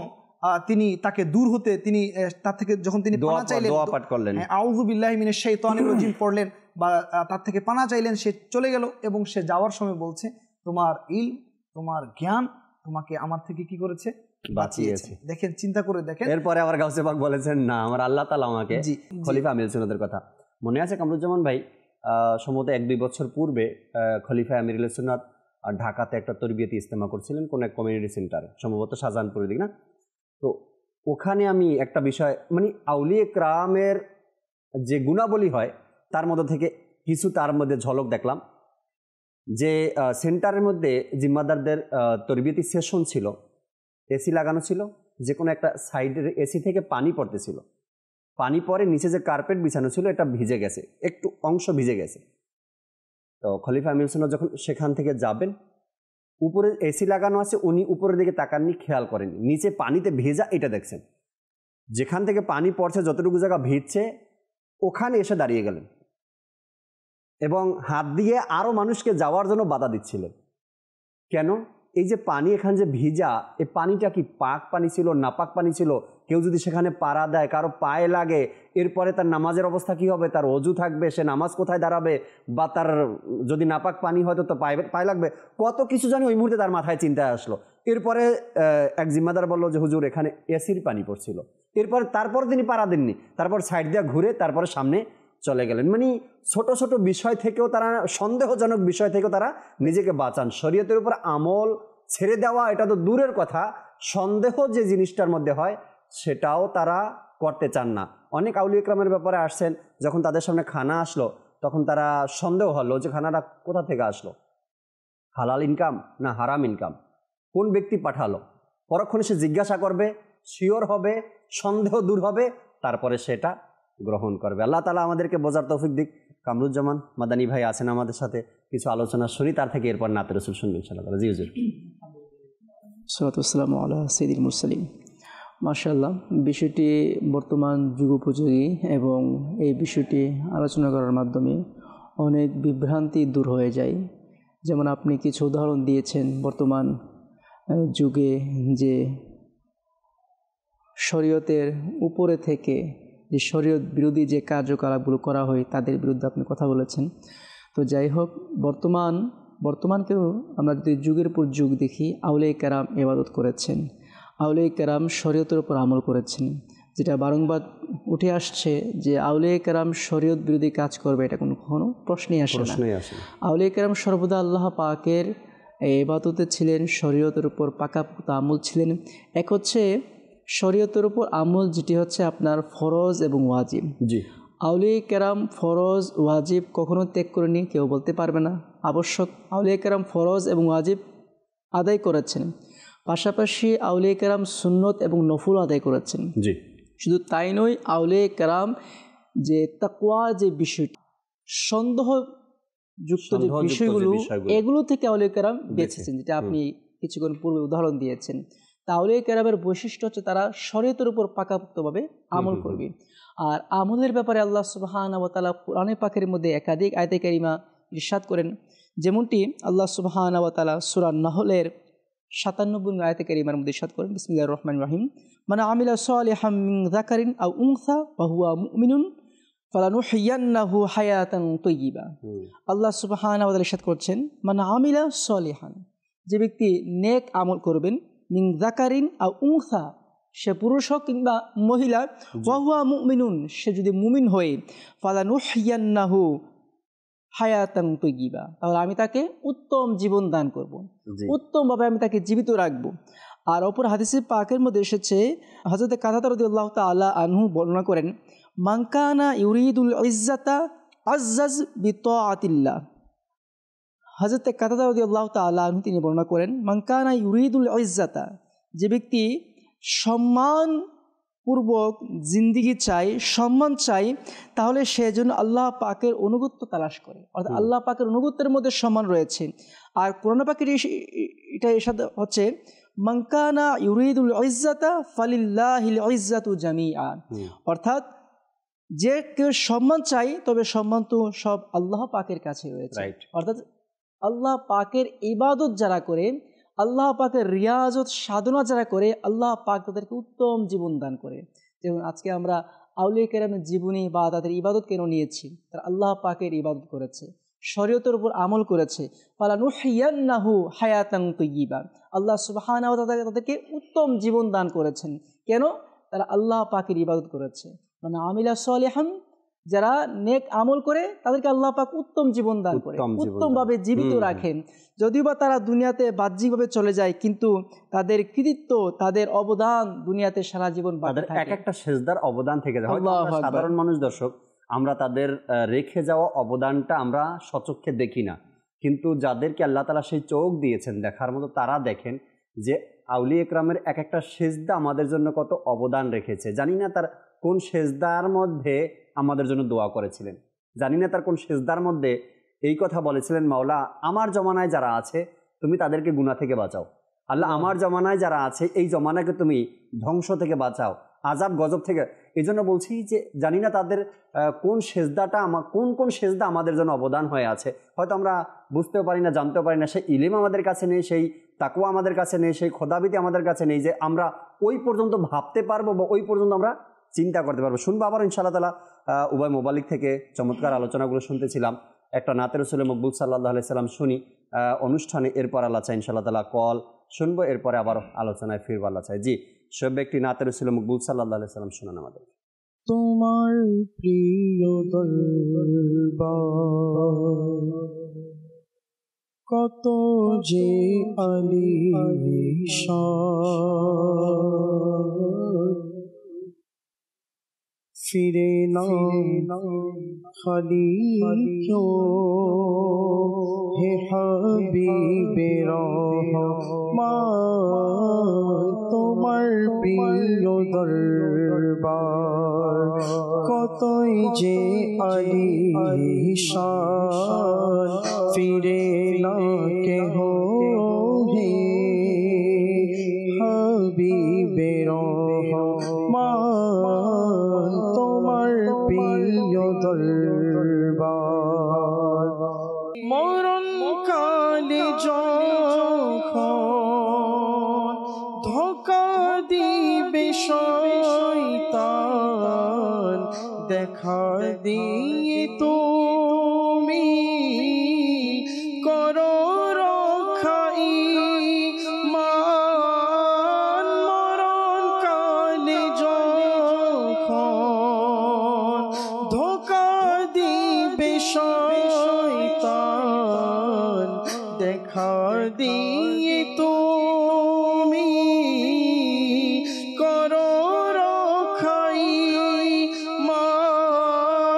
তিনি তাকে দূর হতে, তিনি তার থেকে যখন তিনি পানা চাইলেন, দোয়া পাঠ করলেন, আউযু বিল্লাহি মিনাশ শাইতানির রাজিম পড়লেন বা তার থেকে পানা চাইলেন, সে চলে গেল এবং সে যাওয়ার সময় বলছে তোমার ইলম, তোমার জ্ঞান তোমাকে আমার থেকে কি করেছে, বাঁচিয়েছে। দেখেন, চিন্তা করে দেখেন। এরপরে আবার গাউসে পাক বলেছেন না, আমার আল্লাহ তাআলা আমাকে, খলিফা আমির সুন্নাতের কথা মনে আছে কামরুজ্জামান ভাই? সম্ভবত 1-2 বছর পূর্বে খলিফা আমিরুল সুন্নাত ঢাকাতে একটা তরবিয়তি ইজতেমা করছিলেন কোন এক কমিউনিটি সেন্টারে, সম্ভবত শাহজাহানপুরের দিক না। তো ওখানে আমি একটা বিষয়, মানে আউলিয়ে কেরামের যে গুণাবলী হয় তার মধ্যে থেকে কিছু তার মধ্যে ঝলক দেখলাম। যে সেন্টারের মধ্যে জিম্মাদারদের তরবিয়তি সেশন ছিল, এসি লাগানো ছিল, যে কোনো একটা সাইডের এসি থেকে পানি পড়তেছিল, পানি পরে নিচে যে কার্পেট বিছানো ছিল এটা ভিজে গেছে, একটু অংশ ভিজে গেছে। তো খলিফা আমির সুন্নাত যখন সেখান থেকে যাবেন, উপরে এসি লাগানো আছে, উনি উপরের দিকে তাকাননি, খেয়াল করেননি, নিচে পানিতে ভেজা এটা দেখছেন। যেখান থেকে পানি পড়ছে, যতটুকু জায়গা ভিজছে ওখানে এসে দাঁড়িয়ে গেলেন এবং হাত দিয়ে আরও মানুষকে যাওয়ার জন্য বাধা দিচ্ছিলেন। কেন? এই যে পানি এখানে যে ভিজা, এই পানিটা কি পাক পানি ছিল, নাপাক পানি ছিল? কেউ যদি সেখানে পাড়া দেয়, কারো পায়ে লাগে, এরপরে তার নামাজের অবস্থা কি হবে? তার অজু থাকবে, সে নামাজ কোথায় দাঁড়াবে? বা তার যদি নাপাক পানি হয়তো তো পায়ে লাগবে, কত কিছু জানি ওই মুহূর্তে তার মাথায় চিন্তায় আসলো। এরপরে এক জিম্মাদার বললো যে হুজুর এখানে এসির পানি পড়ছিল। তারপর তিনি পাড়া দেননি, তারপর সাইড দিয়ে ঘুরে তারপরে সামনে চলে গেলেন। মানে ছোট ছোট বিষয় থেকেও তারা, সন্দেহজনক বিষয় থেকেও তারা নিজেকে বাঁচান। শরীয়তের উপর আমল ছেড়ে দেওয়া এটা তো দূরের কথা, সন্দেহ যে জিনিসটার মধ্যে হয় সেটাও তারা করতে চান না। অনেক আউলিয়া ইকরামের ব্যাপারে আসছেন, যখন তাদের সামনে খানা আসলো তখন তারা সন্দেহ হলো যে খানাটা কোথা থেকে আসলো, হালাল ইনকাম না হারাম ইনকাম, কোন ব্যক্তি পাঠালো। পরক্ষণে সে জিজ্ঞাসা করবে, শিওর হবে, সন্দেহ দূর হবে, তারপরে সেটা গ্রহণ করবে। আল্লাহ তাআলা আমাদেরকে বোঝার তৌফিক দিক। কামরুজ্জামান মাদানী ভাই আছেন আমাদের সাথে, কিছু আলোচনা শুনি, তার থেকে এরপর নাতে রাসূল শুনবেন ইনশাআল্লাহ। জি হুজুর। সাল্লাতু ওয়াসসালামু আলা সাইয়্যিদিল মুরসালিন। মাশাআল্লাহ, বিষয়টি বর্তমান যুগোপযোগী এবং এই বিষয়টি আলোচনা করার মাধ্যমে অনেক বিভ্রান্তি দূর হয়ে যায়। যেমন আপনি কিছু উদাহরণ দিয়েছেন, বর্তমান যুগে যে শরীয়তের উপরে থেকে যে শরীয়ত বিরোধী যে কার্যকলাপগুলো করা হয় তাদের বিরুদ্ধে আপনি কথা বলেছেন। তো যাই হোক, বর্তমানকেও আমরা যদি যুগের পর যুগ দেখি, আউলিয়া কেরাম ইবাদত করেছেন, আউলিয়া কেরাম শরীয়তের উপর আমল করেছেন। যেটা বারংবার উঠে আসছে যে আউলিয়া কেরাম শরীয়ত বিরোধী কাজ করবে, এটা কখনো প্রশ্নই আসে না। আউলিয়া কেরাম সর্বদা আল্লাহ পাকের ইবাদতে ছিলেন, শরীয়তের উপর পাকাপোক্ত আমল ছিলেন। এক হচ্ছে শরীয়তের উপর আমল, যেটি হচ্ছে আপনার ফরজ এবং ওয়াজিব। জি। আউলিয়া কেরাম ফরজ ওয়াজিব কখনো ত্যাগ করেনি, কেউ বলতে পারবে না। আবশ্যক আউলিয়া কেরাম ফরজ এবং ওয়াজিব আদায় করেছেন, পাশাপাশি আউলিয়া কেরাম সুন্নত এবং নফল আদায় করেছেন। জি, শুধু তাই নয়, আউলিয়া কেরাম যে তাকওয়া যে বিষয়টি, সন্দেহযুক্ত যে বিষয়গুলো, এগুলো থেকে আউলিয়া কেরাম বেঁচেছেন, যেটা আপনি কিছুক্ষণ পূর্বে উদাহরণ দিয়েছেন। তা আউলিয়া কেরামের বৈশিষ্ট্য হচ্ছে তারা শরীয়তের উপর পাকাপোক্তভাবে আমল করবে। আর আমলের ব্যাপারে আল্লাহ সুবহানাহু ওয়া তাআলা কুরআনে পাকের মধ্যে একাধিক আয়াতে কারিমা ইরশাদ করেন, যেমনটি আল্লাহ সুবহানাহু ওয়া তাআলা সূরা নাহলের ৯৭ আয়াতে কারিমার মধ্যে ইরশাদ করেন, বিসমিল্লাহির রহমানির রহিম, মান আমিলা সালিহাম মিন যাকারিন আও উনসা ওয়া হুয়া মুমিনুন ফালানুহইয়ান্নাহু হায়াতান তাইয়্যিবা। আল্লাহ সুবহানাহু ওয়া তাআলা ইরশাদ করছেন, মান আমিলা সালিহান, যে ব্যক্তি নেক আমল করবেন, মিন যাকারিন আও উনসা, সে পুরুষ হোক কিংবা মহিলা, ওয়া হুয়া মুমিনুন, সে যদি মুমিন হয়, ফালানুহইয়ান্নাহু হায়াতান তাইয়্যিবা, তাহলে আমি তাকে উত্তম জীবন দান করব, উত্তমভাবে আমি তাকে জীবিত রাখব। আর অপর হাদিসে পাকের মধ্যে এসেছে, হযরত কাতাদা রাদিয়াল্লাহু তাআলা আনহু বর্ণনা করেন, মান কানা ইউরিদুল ইজ্জাতা আজ্জাজ বিতাআতিল্লাহ। হযরত কাতাদা রাদিয়াল্লাহু তাআলা আনহু তিনি বর্ণনা করেন, মান কানা ইউরিদুল ইজ্জাতা, যে ব্যক্তি সম্মান পূর্বক জিন্দিগি চাই, সম্মান চাই, তাহলে সে যেন আল্লাহ পাকের অনুগত্য তালাশ করে, অর্থাৎ আল্লাহ পাকের অনুগত্যের মধ্যে সম্মান রয়েছে। আর কোরআন পাকের এটা এরশাদ হচ্ছে, মান কানা ইউরিদুল ইজ্জাতা ফালিল্লাহিল ইজ্জাতু জামিআ, অর্থাৎ যে কেউ সম্মান চাই, তবে সম্মান তো সব আল্লাহ পাকের কাছে রয়েছে। অর্থাৎ আল্লাহ পাকের ইবাদত যারা করে, আল্লাহ পাকের রিয়াজত সাধনা যারা করে, আল্লাহ পাক তাদেরকে উত্তম জীবন দান করে। যেমন আজকে আমরা আউলিয়া কেরামের জীবনী বা তাদের ইবাদত কেন নিয়েছি, তারা আল্লাহ পাকের ইবাদত করেছে, শরীয়তের উপর আমল করেছে। ফালানুহইয়ান্নাহু হায়াতান তাইয়্যিবা, আল্লাহ সুবহানাহু ওয়া তাআলা তাদেরকে উত্তম জীবন দান করেছেন। কেন? তারা আল্লাহ পাকের ইবাদত করেছে। মানে আমিলা সালিহান, যারা নেক আমল করে, তাদেরকে আল্লাহ পাক উত্তম জীবন দান করে, উত্তমভাবে জীবিত রাখেন। যদিও বা তারা দুনিয়াতে বাহ্যিকভাবে চলে যায়, কিন্তু তাদের কৃতিত্ব, তাদের অবদান দুনিয়াতে সারা জীবন বাড়তে থাকে। এক একটা সেজদার অবদান থেকে যায়। সাধারণ মানুষ, দর্শক, আমরা তাদের রেখে যাওয়া অবদানটা আমরা সচক্ষে দেখি না, কিন্তু যাদেরকে আল্লাহ তাআলা সেই চোখ দিয়েছেন দেখার মতো, তারা দেখেন যে আউলিয়া ইকরামের এক একটা সেজদা আমাদের জন্য কত অবদান রেখেছে। জানি না তার কোন সেজদার মধ্যে আমাদের জন্য দোয়া করেছিলেন, জানি না তার কোন সেজদার মধ্যে এই কথা বলেছিলেন, মাওলা আমার জমানায় যারা আছে তুমি তাদেরকে গুনাহ থেকে বাঁচাও, আল্লাহ আমার জমানায় যারা আছে এই জমানাকে তুমি ধ্বংস থেকে বাঁচাও, আযাব গজব থেকে। এই জন্য বলছি যে জানি না তাদের কোন সেজদাটা কোন সেজদা আমাদের জন্য অবদান হয়ে আছে। হয়তো আমরা বুঝতেও পারি না, জানতেও পারি না, সেই ইলম আমাদের কাছে নেই, সেই তাকওয়া আমাদের কাছে নেই, সেই খোদাবিতি আমাদের কাছে নেই যে আমরা ওই পর্যন্ত ভাবতে পারবো বা ওই পর্যন্ত আমরা চিন্তা করতে পারবো। শুনবো আবার ইনশাআল্লাহ তাআলা উভয় মোবালিক থেকে চমৎকার আলোচনাগুলো শুনতেছিলাম। একটা নাতে রাসূল মকবুল সাল্লাল্লাহু আলাইহি সাল্লাম শুনি অনুষ্ঠানে, এরপর আল্লাহ চাই ইনশাআল্লাহ তাআলা কল শুনবো, এরপরে আবার আলোচনায় ফিরবো আল্লাহ চাই। জি, সব একটি নাতে রাসূল মকবুল সাল্লাল্লাহু আলাইহি সাল্লাম শুনান আমাদের। তোমার প্রিয় দরবার কত যে আলিশান, ফিরে না খালি ক্যোं হে হাবিবে রহমান, তোমার প্রিয় দরবার কতই যে আলিশান, ফিরে না কেহ হে হাবিবে রহমান, তোমার প্রিয় দরবার। মরণ কালে যখন ধোঁকা দিবে শয়তান, দেখা দিয়ে তুমি করো রক্ষাই মান। মরণ কালে যখন ধোঁকা দিবে শয়তান, দেখা দিয়ে তুমি করো রক্ষাই মান।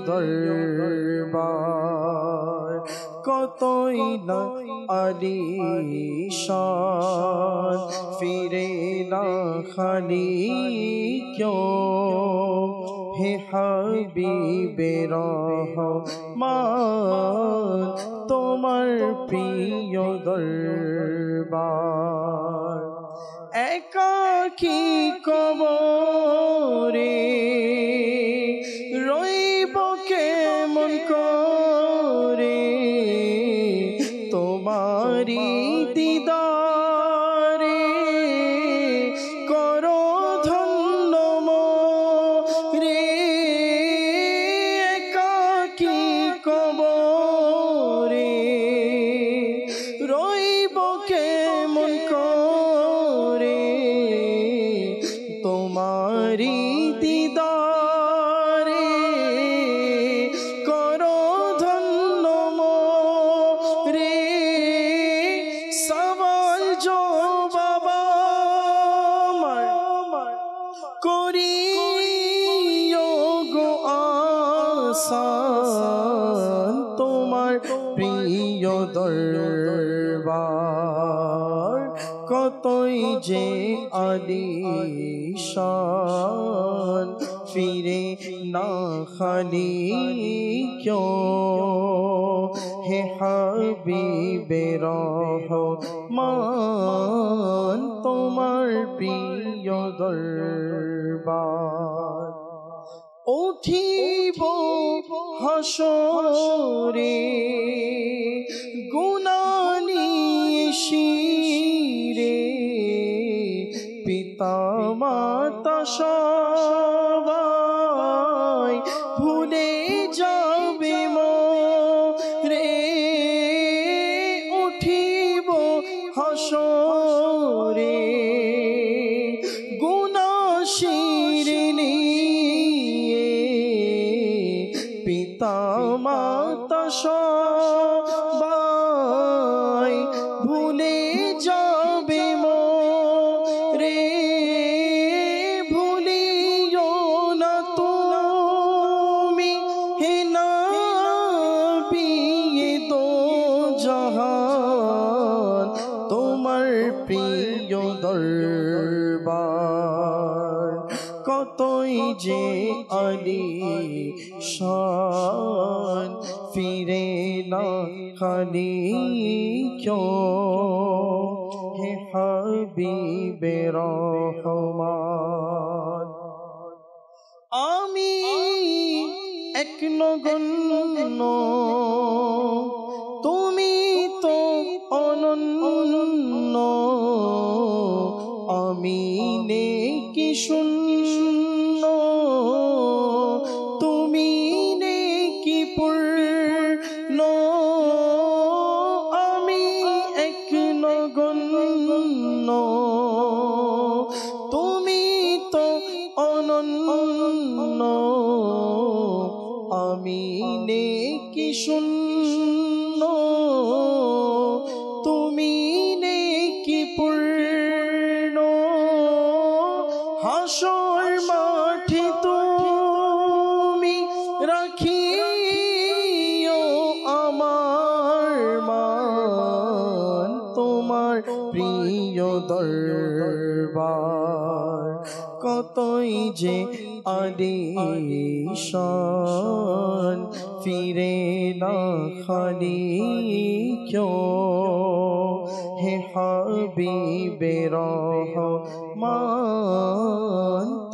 দরবার কতই না আলিশান ফিরে না খালি क्यों হে হাবিবে রহমান তোমার প্রিয় দরবার একাকী কবরে রইব কেমন করে তোমারি দিদারে করো ধন্য মোরে একাকী কবরে রইব কেমন করে তোমারি দিদারে করো ধন্য মোরে সওয়াল জবাব করিও গো আসান তোমার প্রিয় দরবার কতই যে আলিশান ফিরে না খালি क्यों হে হাবিবে রহমান তোমার প্রিয় দরবার উঠিব হাসরে গুনানি শিরে পিতা মাতা সবাই ভুলে যাবে মোরে উঠিব হাসরে গুনাশির নিয়ে পিতা মাতা সবাই ভুলে যাবে মোরে ভুলিও না তুমি হে নবী দো জাহান তোমার প্রিয় দরবার কতই যে আলিশান ফিরে না খালি क्यों হে হাবিবে রহমান আমি এক নগণ্য তুমি তো অনন্য আমি নেকি শূন্য তুমি নেকি পূর্ণ আমি এক নগণ্য তুমি তো অনন্য আমি নেকি শূন্য তুমি নেকি পূর্ণ হাসর মাঠে তুমি রাখিও আমার মান তোমার প্রিয় দরবার কতই যে আলিশান ফিরে না খালি क्यों হে হাবিবে রহমান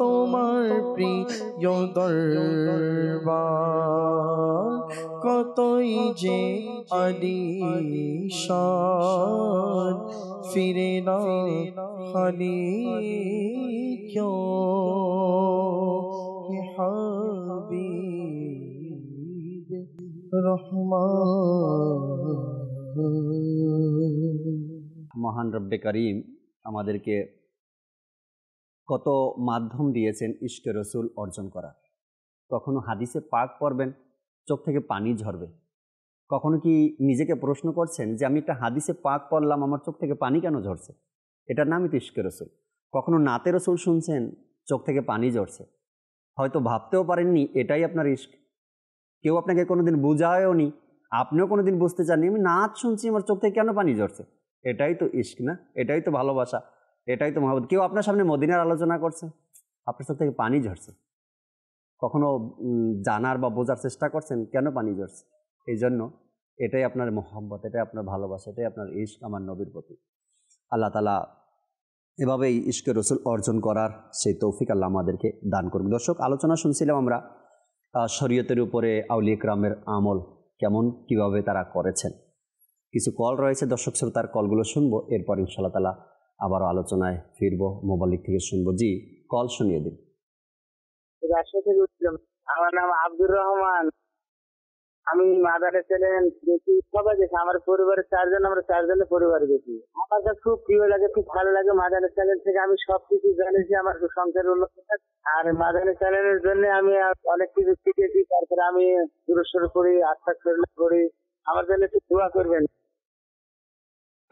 তোমার প্রিয় দরবার কতই যে আলিশান ফিরে না খালি क्यों হে হাবিবে রহমান মহান রব্বে করিম আমাদেরকে কত মাধ্যম দিয়েছেন ইশকে রসুল অর্জন করার। কখনো হাদিসে পাক পড়বেন, চোখ থেকে পানি ঝরবে। কখনো কি নিজেকে প্রশ্ন করছেন যে আমি একটা হাদিসে পাক পড়লাম, আমার চোখ থেকে পানি কেন ঝরছে? এটার নামই তো ইশকে রসুল। কখনো নাতে রসুল শুনছেন, চোখ থেকে পানি ঝরছে। হয়তো ভাবতেও পারেননি এটাই আপনার ইশক। কেউ আপনাকে কোনোদিন বুঝায়ও নি, আপনিও কোনোদিন বুঝতে চাননি, আমি নাচ শুনছি আমার চোখ থেকে কেন পানি ঝরছে। এটাই তো ইশক না, এটাই তো ভালোবাসা, এটাই তো মহব্বত। কেউ আপনার সামনে মদিনার আলোচনা করছে, আপনার চোখ থেকে পানি ঝরছে। কখনো জানার বা বোঝার চেষ্টা করছেন কেন পানি ঝরছে? এই জন্য এটাই আপনার মহব্বত, এটাই আপনার ভালোবাসা, এটাই আপনার ইশক আমার নবীর প্রতি। আল্লাহ তাআলা এভাবেই ইশকে রসুল অর্জন করার সেই তৌফিক আল্লাহ আমাদেরকে দান করুন। দর্শক, আলোচনা শুনছিলাম আমরা শরীয়তের উপরে আউলিয়া কিরামের আমল কেমন, কিভাবে তারা করেছেন। কিছু কল রয়েছে, দর্শক শ্রোতার কলগুলো শুনবো, এরপর ইনশাআল্লাহ তাআলা আবারও আলোচনায় ফিরবো, মোবাইল থেকে শুনবো। জি, কল শুনিয়ে দিন। আমার নাম আব্দুর রহমান, আমি মাদারে চ্যানেল দেখি, সবাই দেখি, আমার পরিবারের চারজন, আমরা চারজনের পরিবার দেখি। আমার কাছে খুব প্রিয় লাগে, খুব ভালো লাগে। মাদারে চ্যানেল থেকে আমি সবকিছু জানিছি, আমার সংসারের উন্নতি। আর মাদারে চ্যানেলের জন্য আমি অনেক কিছু শিখেছি। তারপরে আমি দূরস্বর করি, আস্থা করি। আমার জন্য একটু দোয়া করবেন।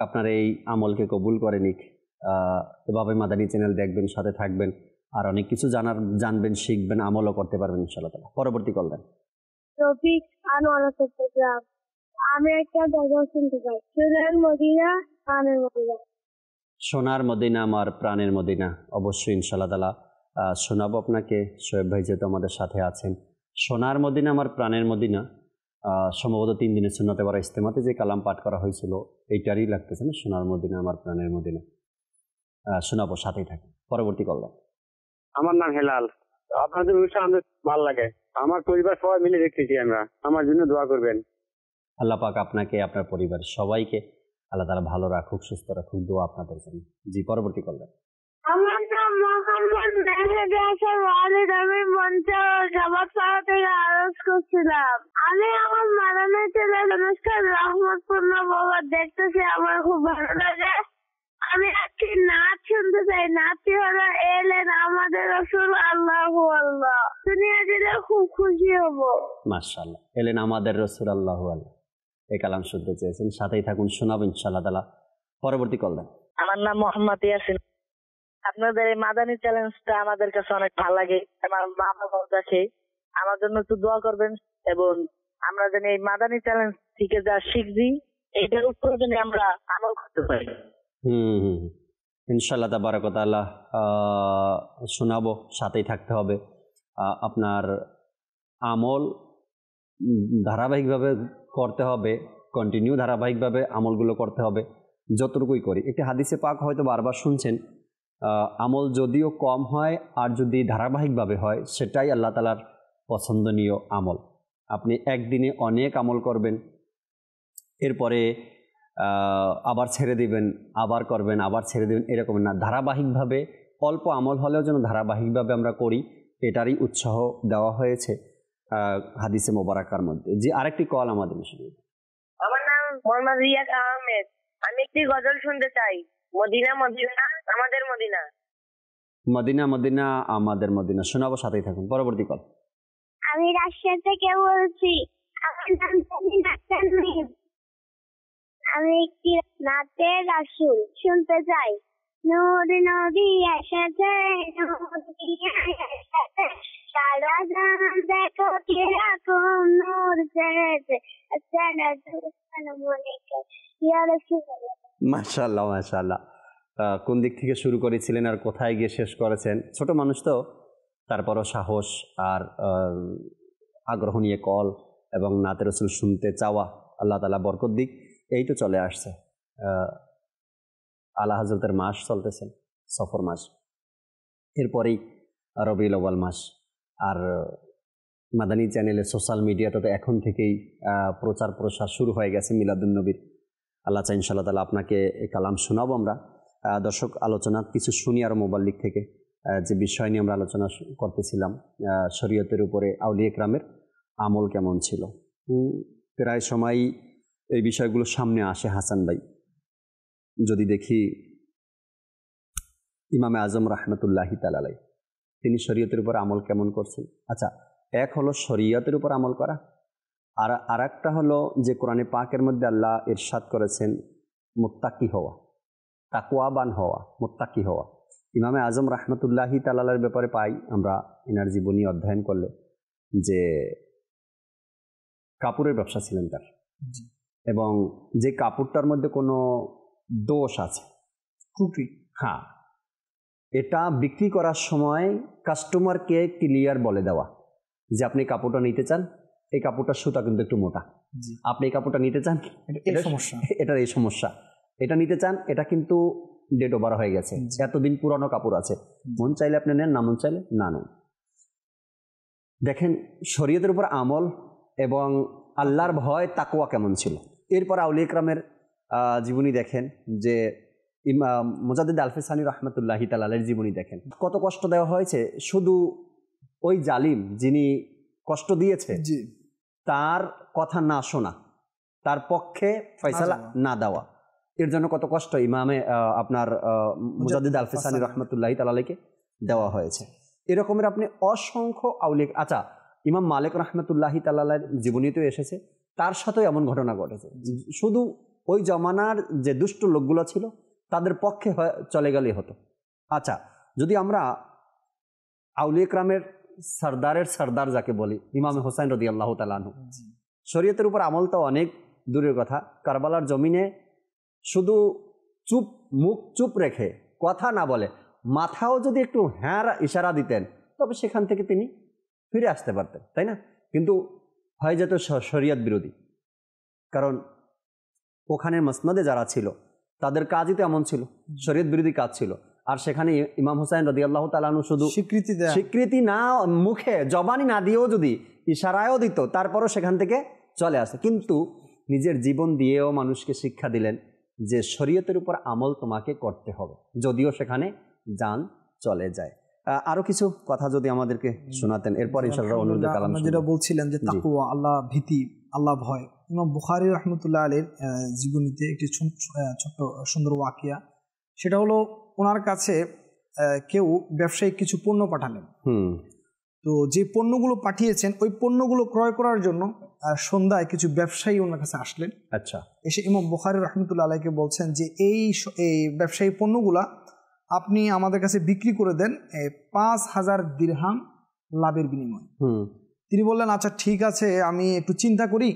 আপনার এই আমলকে কবুল করে নিক। এভাবে মাদানী চ্যানেল দেখবেন, সাথে থাকবেন, আর অনেক কিছু জানবেন, শিখবেন, আমলও করতে পারবেন ইনশাআল্লাহ তাআলা। পরবর্তী কল দেন। রফিক আনোয়ার চট্টগ্রাম। আমি একটা জায়গা শুনতে চাই, সোনার মদিনা, প্রাণের মদিনা। সোনার মদিনা আমার প্রাণের মদিনা, অবশ্যই ইনশাআল্লাহ তাআলা শোনাবো আপনাকে। শোয়েব ভাই যেহেতু আমাদের সাথে আছেন, সোনার মদিনা আমার প্রাণের মদিনা সম্ভবত 3 দিনের সুন্নতে বারা ইজতেমাতে যে কালাম পাঠ করা হয়েছিল এইটারই লাগতেছে না, সোনার মদিনা আমার প্রাণের মদিনা। শোনাবো, সাথেই থাকে। পরবর্তী কল দেন। আমার নাম হেলাল। আপনাদের অনুষ্ঠান আমাদের ভালো লাগে, আমার পরিবার সবাই মিলে দেখতেছি আমরা। আমার জন্য দোয়া করবেন। আল্লাহ পাক আপনাকে, আপনার পরিবার সবাইকে আল্লাহ তাআলা ভালো রাখুক, সুস্থ রাখুক, দোয়া আপনাদের জন্য। জি, পরবর্তী কল দেন। আমার নাম মোহাম্মদ মেহেদি হাসান ওয়ালিদ। আমি মঞ্চে সবার পাড়া থেকে আরজ করছিলাম। আমি আমার মারানের ছেলে অনুষ্ঠান রহমতপূর্ণ বাবা দেখতেছি, আমার খুব ভালো লাগে। আমি একটি নাচ শুনতে চাই। নাচটি হলো এলেন আমাদের রাসূল আল্লাহু আল্লাহ। দুনিয়া দিলে খুব খুশি হব। মাশাআল্লাহ, এলেন আমাদের রাসূল আল্লাহু আল্লাহ, এই কালাম শুনতে চেয়েছেন, সাথেই থাকুন, শোনাবো ইনশাআল্লাহ তাআলা। পরবর্তী কল দেন। আমার নাম মোহাম্মদ ইয়াসিন। আপনাদের এই মাদানী চ্যালেঞ্জটা আমাদের কাছে অনেক ভালো লাগে। আমার মামা কাছে আমার জন্য একটু দোয়া করবেন, এবং আমরা যেন এই মাদানী চ্যালেঞ্জ থেকে যা শিখছি এটার উপরে যেন আমরা আমল করতে পারি। ইনশাআল্লাহ তাবারাক ওয়া তাআলা শোনাবো, সাথেই থাকতে হবে। আপনার আমল ধারাবাহিকভাবে করতে হবে, কন্টিনিউ ধারাবাহিকভাবে আমলগুলো করতে হবে, যতটুকুই করি। একটি হাদিসে পাক হয়তো বারবার শুনছেন, আমল যদিও কম হয় আর যদি ধারাবাহিকভাবে হয় সেটাই আল্লাহ তাআলার পছন্দনীয় আমল। আপনি একদিনে অনেক আমল করবেন, এরপরে আবার ছেড়ে দিবেন, আবার করবেন, আবার ছেড়ে দিবেন, এরকম না। ধারাবাহিকভাবে অল্প আমল হলেও যেন ধারাবাহিকভাবে আমরা করি, এটারই উৎসাহ দেওয়া হয়েছে হাদিসে মোবারকার মধ্যে। যে আরেকটি কল আমাদের শুনে। আমার নাম মোহাম্মদ রিয়াদ আহমেদ। আমি একটি গজল শুনতে চাই, মদিনা মদিনা আমাদের মদিনা। মদিনা মদিনা আমাদের মদিনা, শোনাবো, সাথেই থাকুন। পরবর্তী কল। আমি রাজশাহী থেকে বলছি, আমার নাম তানভীর। আমি একটি নাচের রাসূল শুনতে চাই। নূর নবী এসেছে, সারা জাহান দেখো কিরকম নূর ছেড়েছে। মাশাআল্লাহ মাশাআল্লাহ। কোন দিক থেকে শুরু করেছিলেন আর কোথায় গিয়ে শেষ করেছেন? ছোট মানুষ তো, তারপরও সাহস আর আগ্রহ নিয়ে কল এবং নাতে রাসূল শুনতে চাওয়া, আল্লাহ তাআলা বরকত দিক। এই তো চলে আসছে আলা হযরতের মাস চলতেছেন, সফর মাস, এরপরেই রবিউল আউয়াল মাস। আর মাদানী চ্যানেলে সোশ্যাল মিডিয়াতে তো এখন থেকেই প্রচার প্রসার শুরু হয়ে গেছে মিলাদুন নবীর। আল্লাহ চাই ইনশাআল্লাহ তাআলা আপনাকে এই কালাম শোনাবো আমরা। দর্শক, আলোচনা কিছু শুনি আর মোবাইল লিগ থেকে, যে বিষয় নিয়ে আমরা আলোচনা করতেছিলাম, শরীয়তের উপরে আউলিয়া কিরামের আমল কেমন ছিল। প্রায় সময় এই বিষয়গুলো সামনে আসে হাসান ভাই। যদি দেখি ইমামে আজম রাহমাতুল্লাহি তাআলা আলাইহি, তিনি শরীয়তের উপর আমল কেমন করছেন। আচ্ছা, এক হলো শরীয়তের উপর আমল করা, আর আরেকটা হলো যে কোরআনে পাকের মধ্যে আল্লাহ ইরশাদ করেছেন মুত্তাকি হওয়া, তাকওয়াবান হওয়া, মুত্তাকি হওয়া। ইমামে আজম রাহমাতুল্লাহি তাআলার ব্যাপারে পাই আমরা এনার জীবনী অধ্যয়ন করলে যে কাপড়ের ব্যবসা ছিলেন তার, এবং যে কাপড়টার মধ্যে কোনো দোষ আছে, ত্রুটি, হ্যাঁ, এটা বিক্রি করার সময় কাস্টমারকে ক্লিয়ার বলে দেওয়া যে আপনি কাপড়টা নিতে চান, এই কাপড়টার সুতা কিন্তু একটু মোটা, আপনি এই কাপড়টা নিতে চান, এটার এই সমস্যা, এটা নিতে চান, এটা কিন্তু ডেট ওভার হয়ে গেছে, এতদিন পুরানো কাপড় আছে, মন চাইলে আপনি নেন, না মন চাইলে না নেন। দেখেন শরীয়তের উপর আমল এবং আল্লাহর ভয় তাকওয়া কেমন ছিল। এরপর আউলিয়া ইকরামের জীবনী দেখেন, যে মুজাদ্দিদ আলফি সানি রহমতুল্লাহি তাআলার জীবনী দেখেন, কত কষ্ট দেওয়া হয়েছে। শুধু ওই জালিম যিনি কষ্ট দিয়েছে তার কথা না শোনা, তার পক্ষে ফয়সালা না দেওয়া, এর জন্য কত কষ্ট ইমামে আপনার মুজাদ্দিদ আলফি সানি রহমতুল্লাহি তাআলাকে দেওয়া হয়েছে। এরকমের আপনি অসংখ্য আউলিয়া, আচ্ছা ইমাম মালিক রহমতুল্লাহি তাআলার জীবনীতেও এসেছে, তার সাথেও এমন ঘটনা ঘটেছে। শুধু ওই জমানার যে দুষ্ট লোকগুলো ছিল তাদের পক্ষে চলে গেলেই হতো। আচ্ছা, যদি আমরা আউলিয়া ইকরামের সরদারের সরদার যাকে বলি, ইমাম হোসাইন রাদিয়াল্লাহু তাআলা আনহু, শরীয়তের উপর আমল তো অনেক দূরের কথা, কারবালার জমিনে শুধু মুখ চুপ রেখে কথা না বলে মাথাও যদি একটু হ্যাঁ ইশারা দিতেন তবে সেখান থেকে তিনি ফিরে আসতে পারতেন, তাই না? কিন্তু হয়ে যেত শরীয়ত বিরোধী, কারণ ওখানের মসনদে যারা ছিল তাদের কাজই তো এমন ছিল, শরীয়ত বিরোধী কাজ ছিল। আর সেখানে ইমাম হুসাইন রাদিয়াল্লাহু তাআলা আনহু শুধু স্বীকৃতি না, মুখে জবানি না দিয়েও যদি ইশারায়ও দিত, তারপরও সেখান থেকে চলে আসে। কিন্তু নিজের জীবন দিয়েও মানুষকে শিক্ষা দিলেন যে শরীয়তের উপর আমল তোমাকে করতে হবে, যদিও সেখানে জান চলে যায়। আরো কিছু কথা যদি আমাদেরকে শোনাতেন, এরপর ইনশাআল্লাহ অন্যদের কালাম। যেটা বলছিলেন যে তাকওয়া, আল্লাহ ভীতি, আল্লাহ ভয়, ইমাম বুখারী রাহমাতুল্লাহ আলাইহির জীবনীতে একটি ছোট্ট সুন্দর ওয়াকিয়া, সেটা হলো ওনার কাছে কেউ ব্যবসায়িক কিছু পণ্য পাঠালেন। তো যে পণ্যগুলো পাঠিয়েছেন ওই পণ্যগুলো ক্রয় করার জন্য সন্ধ্যায় কিছু ব্যবসায়ী ওনার কাছে আসলেন। আচ্ছা, এসে ইমাম বুখারী রাহমাতুল্লাহ আলাইহিকে বলছেন যে এই ব্যবসায়ী পণ্যগুলা আপনি আমাদের কাছে বিক্রি করে দেন 5,000 দিরহাম লাভের বিনিময়ে। তিনি বললেন আচ্ছা ঠিক আছে, আমি একটু চিন্তা করি,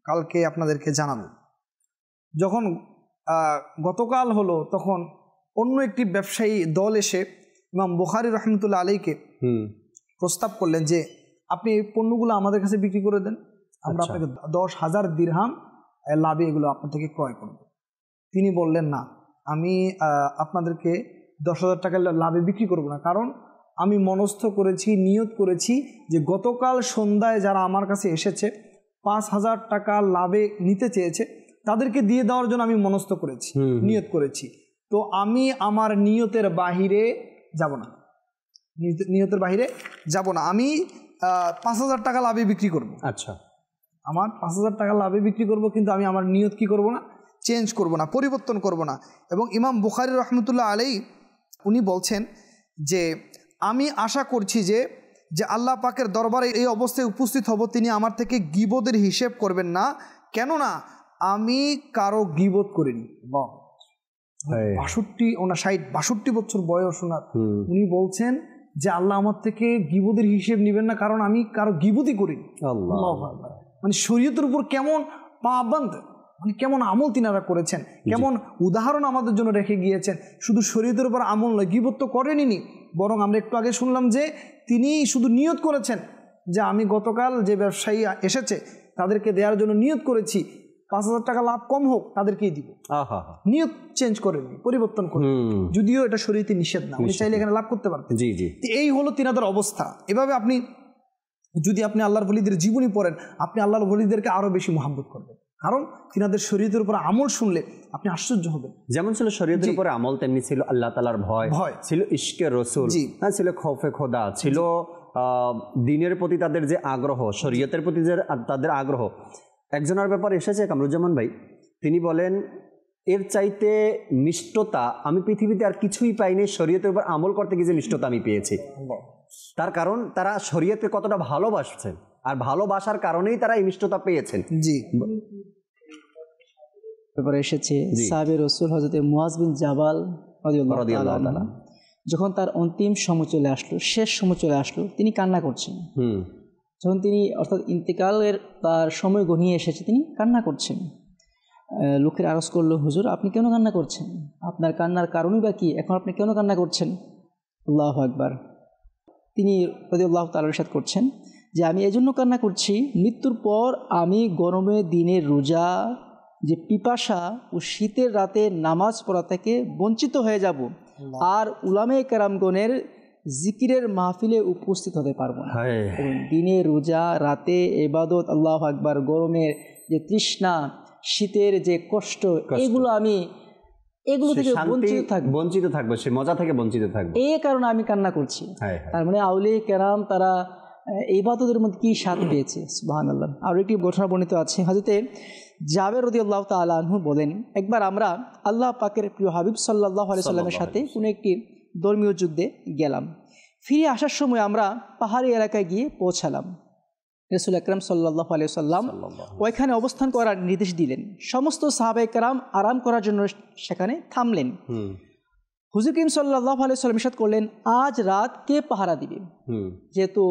কালকে আপনাদেরকে জানাবো। যখন গতকাল হলো তখন অন্য একটি ব্যবসায়ী দল এসে ইমাম বুখারী রাহমাতুল্লাহ আলাইহিকে প্রস্তাব করলেন যে আপনি এই পণ্যগুলো আমাদের কাছে বিক্রি করে দেন, আমরা আপনাকে 10,000 দিরহাম লাভে এগুলো আপনার থেকে ক্রয় করব। তিনি বললেন না, আমি আপনাদেরকে 10,000 টাকা লাভে বিক্রি করব না, কারণ আমি মনস্থ করেছি, নিয়ত করেছি যে গতকাল সন্ধ্যায় যারা আমার কাছে এসেছে 5,000 টাকা লাভে নিতে চেয়েছে তাদেরকে দিয়ে দেওয়ার জন্য আমি মনস্থ করেছি, নিয়ত করেছি। তো আমি আমার নিয়তের বাহিরে যাব না, নিয়তের বাহিরে যাব না, আমি 5,000 টাকা লাভে বিক্রি করব। আচ্ছা, আমার 5,000 টাকা লাভে বিক্রি করব, কিন্তু আমি আমার নিয়ত কি করব না, চেঞ্জ করব না, পরিবর্তন করব না। এবং ইমাম বুখারী রাহমাতুল্লাহ আলাইহি উনি বলছেন যে আমি আশা করছি যে আল্লাহ পাকের দরবারে এই অবস্থায় উপস্থিত হব, তিনি আমার থেকে গীবতের হিসেব করবেন না, কেননা আমি কারো গীবত করিনি। 62 বছর বয়স ওনার, উনি বলছেন যে আল্লাহ আমার থেকে গীবতের হিসেব নেবেন না, কারণ আমি কারো গীবতই করিনি। মানে শরীয়তের উপর কেমন পাবন্দ, মানে কেমন আমল তিনারা করেছেন, কেমন উদাহরণ আমাদের জন্য রেখে গিয়েছেন। শুধু শরীয়তের উপর আমল নয়, গীবত তো করেনি, বরং আমরা একটু আগে শুনলাম যে তিনি শুধু নিয়ত করেছেন যে আমি গতকাল যে ব্যবসায়ী এসেছে তাদেরকে দেওয়ার জন্য নিয়ত করেছি, 5,000 টাকা লাভ কম হোক তাদেরকেই দিব। নিয়ত চেঞ্জ করেনি, পরিবর্তন করে, যদিও এটা শরীয়তে নিষেধ না, উনি চাইলে এখানে লাভ করতে পারতেন। এই হলো তিনাদের অবস্থা। এভাবে আপনি যদি আপনি আল্লাহর ওলিদের জীবনী পড়েন, আপনি আল্লাহর ওলিদেরকে আরো বেশি মহব্বত করবেন, কারণ তিনাদের শরীয়তের উপর আমল শুনলে আপনি আশ্চর্য হবেন। যেমন ছিল শরীয়তের উপর আমল, তেমনি ছিল আল্লাহ তাআলার ভয়, ছিল ইশকে রসুল, ছিল খৌফে খোদা, ছিল দ্বীনের প্রতি তাদের যে আগ্রহ, শরীয়তের প্রতি যে তাদের আগ্রহ। একজনের ব্যাপার এসেছে কামরুজ্জামান ভাই, তিনি বলেন এর চাইতে মিষ্টতা আমি পৃথিবীতে আর কিছুই পাইনি, শরীয়তের উপর আমল করতে গিয়ে যে মিষ্টতা আমি পেয়েছি। তার কারণ তারা শরীয়তকে কতটা ভালোবাসছেন, আর ভালোবাসার কারণেই তারা এই মিষ্টতা পেয়েছেন। ব্যাপারে এসেছে সাহাবে রাসূল হযরত মুআজ বিন জাবাল রাদিয়াল্লাহু তাআলা যখন তার অন্তিম সময় চলে আসলো, শেষ সময় চলে আসলো, তিনি কান্না করছেন। যখন তিনি অর্থাৎ ইন্তেকালের তার সময় ঘনিয়ে এসেছে তিনি কান্না করছেন। লোকের আরজ করলো, হুজুর আপনি কেন কান্না করছেন? আপনার কান্নার কারণই বা কি? এখন আপনি কেন কান্না করছেন? আল্লাহু আকবার। তিনি রাদিয়াল্লাহু তাআলা ইরশাদ করছেন যে আমি এজন্য কান্না করছি, মৃত্যুর পর আমি গরমে দিনে রোজা, যে পিপাসা ও শীতের রাতে নামাজ পড়া থেকে বঞ্চিত হয়ে যাব, আর উলামায়ে কেরামগণের জিকিরের মাহফিলে উপস্থিত হতে পারবো না। এবং দিনে রোজা, রাতে ইবাদত, আল্লাহু আকবার, গরমের যে তৃষ্ণা, শীতের যে কষ্ট, এগুলো থেকে বঞ্চিত থাকবো, সে মজা থেকে বঞ্চিত থাকবো, এই কারণে আমি কান্না করছি। তার মানে আউলিয়া কেরাম তারা ইবাদতের মধ্যে কি স্বাদ পেয়েছে, সুবহানাল্লাহ। আর একটি ঘটনা বর্ণিত আছে, হযরতে জাবের রাদিয়াল্লাহু তাআলা আনহু বলেন, একবার আমরা আল্লাহ পাকের প্রিয় হাবিব সাল্লাল্লাহু আলাইহি সাল্লামের সাথে কোনো একটি ধর্মীয় যুদ্ধে গেলাম। ফিরে আসার সময় আমরা পাহাড়ি এলাকায় গিয়ে পৌঁছালাম। রাসূল আকরাম সাল্লাল্লাহু আলাইহি সাল্লাম ওইখানে অবস্থান করার নির্দেশ দিলেন। সমস্ত সাহাবায়ে কেরাম আরাম করার জন্য সেখানে থামলেন। হুজুর করিম সাল্লাল্লাহু আলাইহি সাল্লাম ইরশাদ করলেন, আজ রাত কে পাহারা দিবে? যেহেতু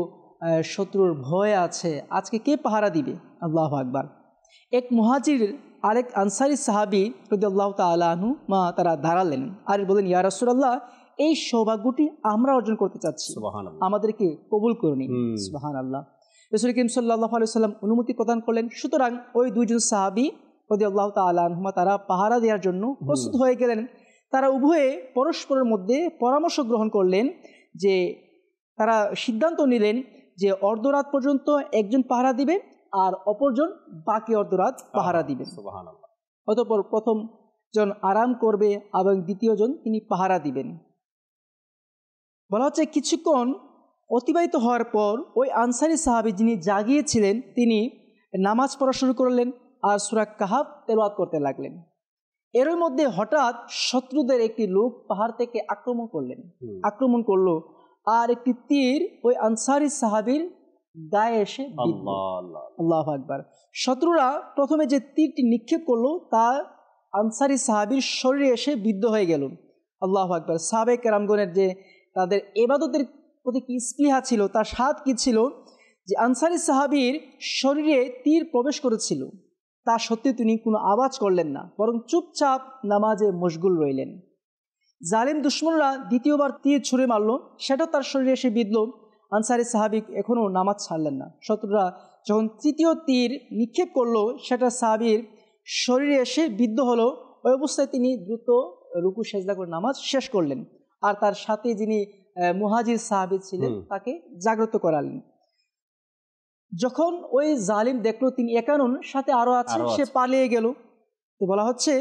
শত্রুর ভয় আছে, আজকে কে পাহারা দিবে? আল্লাহু আকবার। এক মুহাজির আরেক আনসারী সাহাবী রাদিয়াল্লাহু তাআলা আনহু তারা দাঁড়ালেন আর বলেন, ইয়া রাসূলুল্লাহ, এই সৌভাগ্যটি আমরা অর্জন করতে চাচ্ছি, আমাদেরকে কবুল করে নিন। সুবহানাল্লাহ। রাসূল করিম সাল্লাল্লাহু আলাইহি সাল্লাম অনুমতি প্রদান করলেন। সুতরাং ওই দুইজন সাহাবী রাদিয়াল্লাহু তাআলা আনহুমা তারা পাহারা দেওয়ার জন্য প্রস্তুত হয়ে গেলেন। তারা উভয়ে পরস্পরের মধ্যে পরামর্শ গ্রহণ করলেন, যে তারা সিদ্ধান্ত নিলেন যে অর্ধরাত পর্যন্ত একজন পাহারা দিবে আর অপরজন বাকি অর্ধরাত পাহারা দিবে। অতঃপর প্রথম জন আরাম করবে এবং দ্বিতীয় জন তিনি পাহারা দিবেন। বলা হচ্ছে কিছুক্ষণ অতিবাহিত হওয়ার পর ওই আনসারী সাহাবী যিনি জাগিয়েছিলেন তিনি নামাজ পড়া শুরু করলেন আর সূরা কাহাফ তেলাওয়াত করতে লাগলেন। এর মধ্যে হঠাৎ শত্রুদের একটি লোক পাহাড় থেকে আক্রমণ করলো আর একটি তীর ওই আনসারী সাহাবীর গায়ে এসে বিঁধল। আল্লাহু আকবার। শত্রুরা প্রথমে যে তীরটি নিক্ষেপ করলো তা আনসারী সাহাবীর শরীরে এসে বিদ্ধ হয়ে গেল। আল্লাহু আকবার। সাহাবায়ে কেরামগণের যে তাদের ইবাদতের প্রতি কি স্পৃহা ছিল, তার স্বাদ কি ছিল, যে আনসারী সাহাবীর শরীরে তীর প্রবেশ করেছিল, তা সত্ত্বেও তিনি কোনো আওয়াজ করলেন না, বরং চুপচাপ নামাজে মশগুল রইলেন। জালিম দুশমনরা দ্বিতীয়বার তীর ছুঁড়ে মারল, সেটাও তার শরীরে এসে বিঁধল। আনসারী সাহাবী এখনও নামাজ ছাড়লেন না। শত্রুরা যখন তৃতীয় তীর নিক্ষেপ করলো, সেটা সাহাবীর শরীরে এসে বিদ্ধ হলো। ওই অবস্থায় তিনি দ্রুত রুকু সেজদা করে নামাজ শেষ করলেন আর তার সাথে যিনি মুহাজির সাহাবী ছিলেন তাকে জাগ্রত করালেন। যখন ওই জালিম দেখলো তিনি একানন, সাথে আরো আছে, সে পালিয়ে গেল। তো বলা হচ্ছে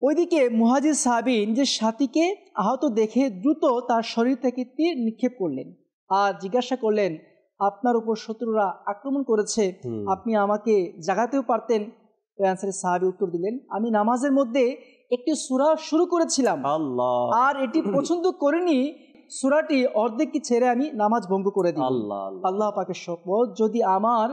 ওইদিকে মুহাজির সাহাবী নিজের সাথীকে আহত দেখে দ্রুত তার শরীর থেকে তীর নিক্ষেপ করলেন আর জিজ্ঞাসা করলেন, আপনার উপর শত্রুরা আক্রমণ করেছে, আপনি আমাকে জাগাতেও পারতেন। ওই আনসারী সাহাবী উত্তর দিলেন, আমি নামাজের মধ্যে একটি সূরা শুরু করেছিলাম আর এটি পছন্দ করিনি, সূরাটি অর্ধেক ছেড়ে আমি নামাজ ভঙ্গ করে দিই। আল্লাহ পাকের শপথ, যদি আমার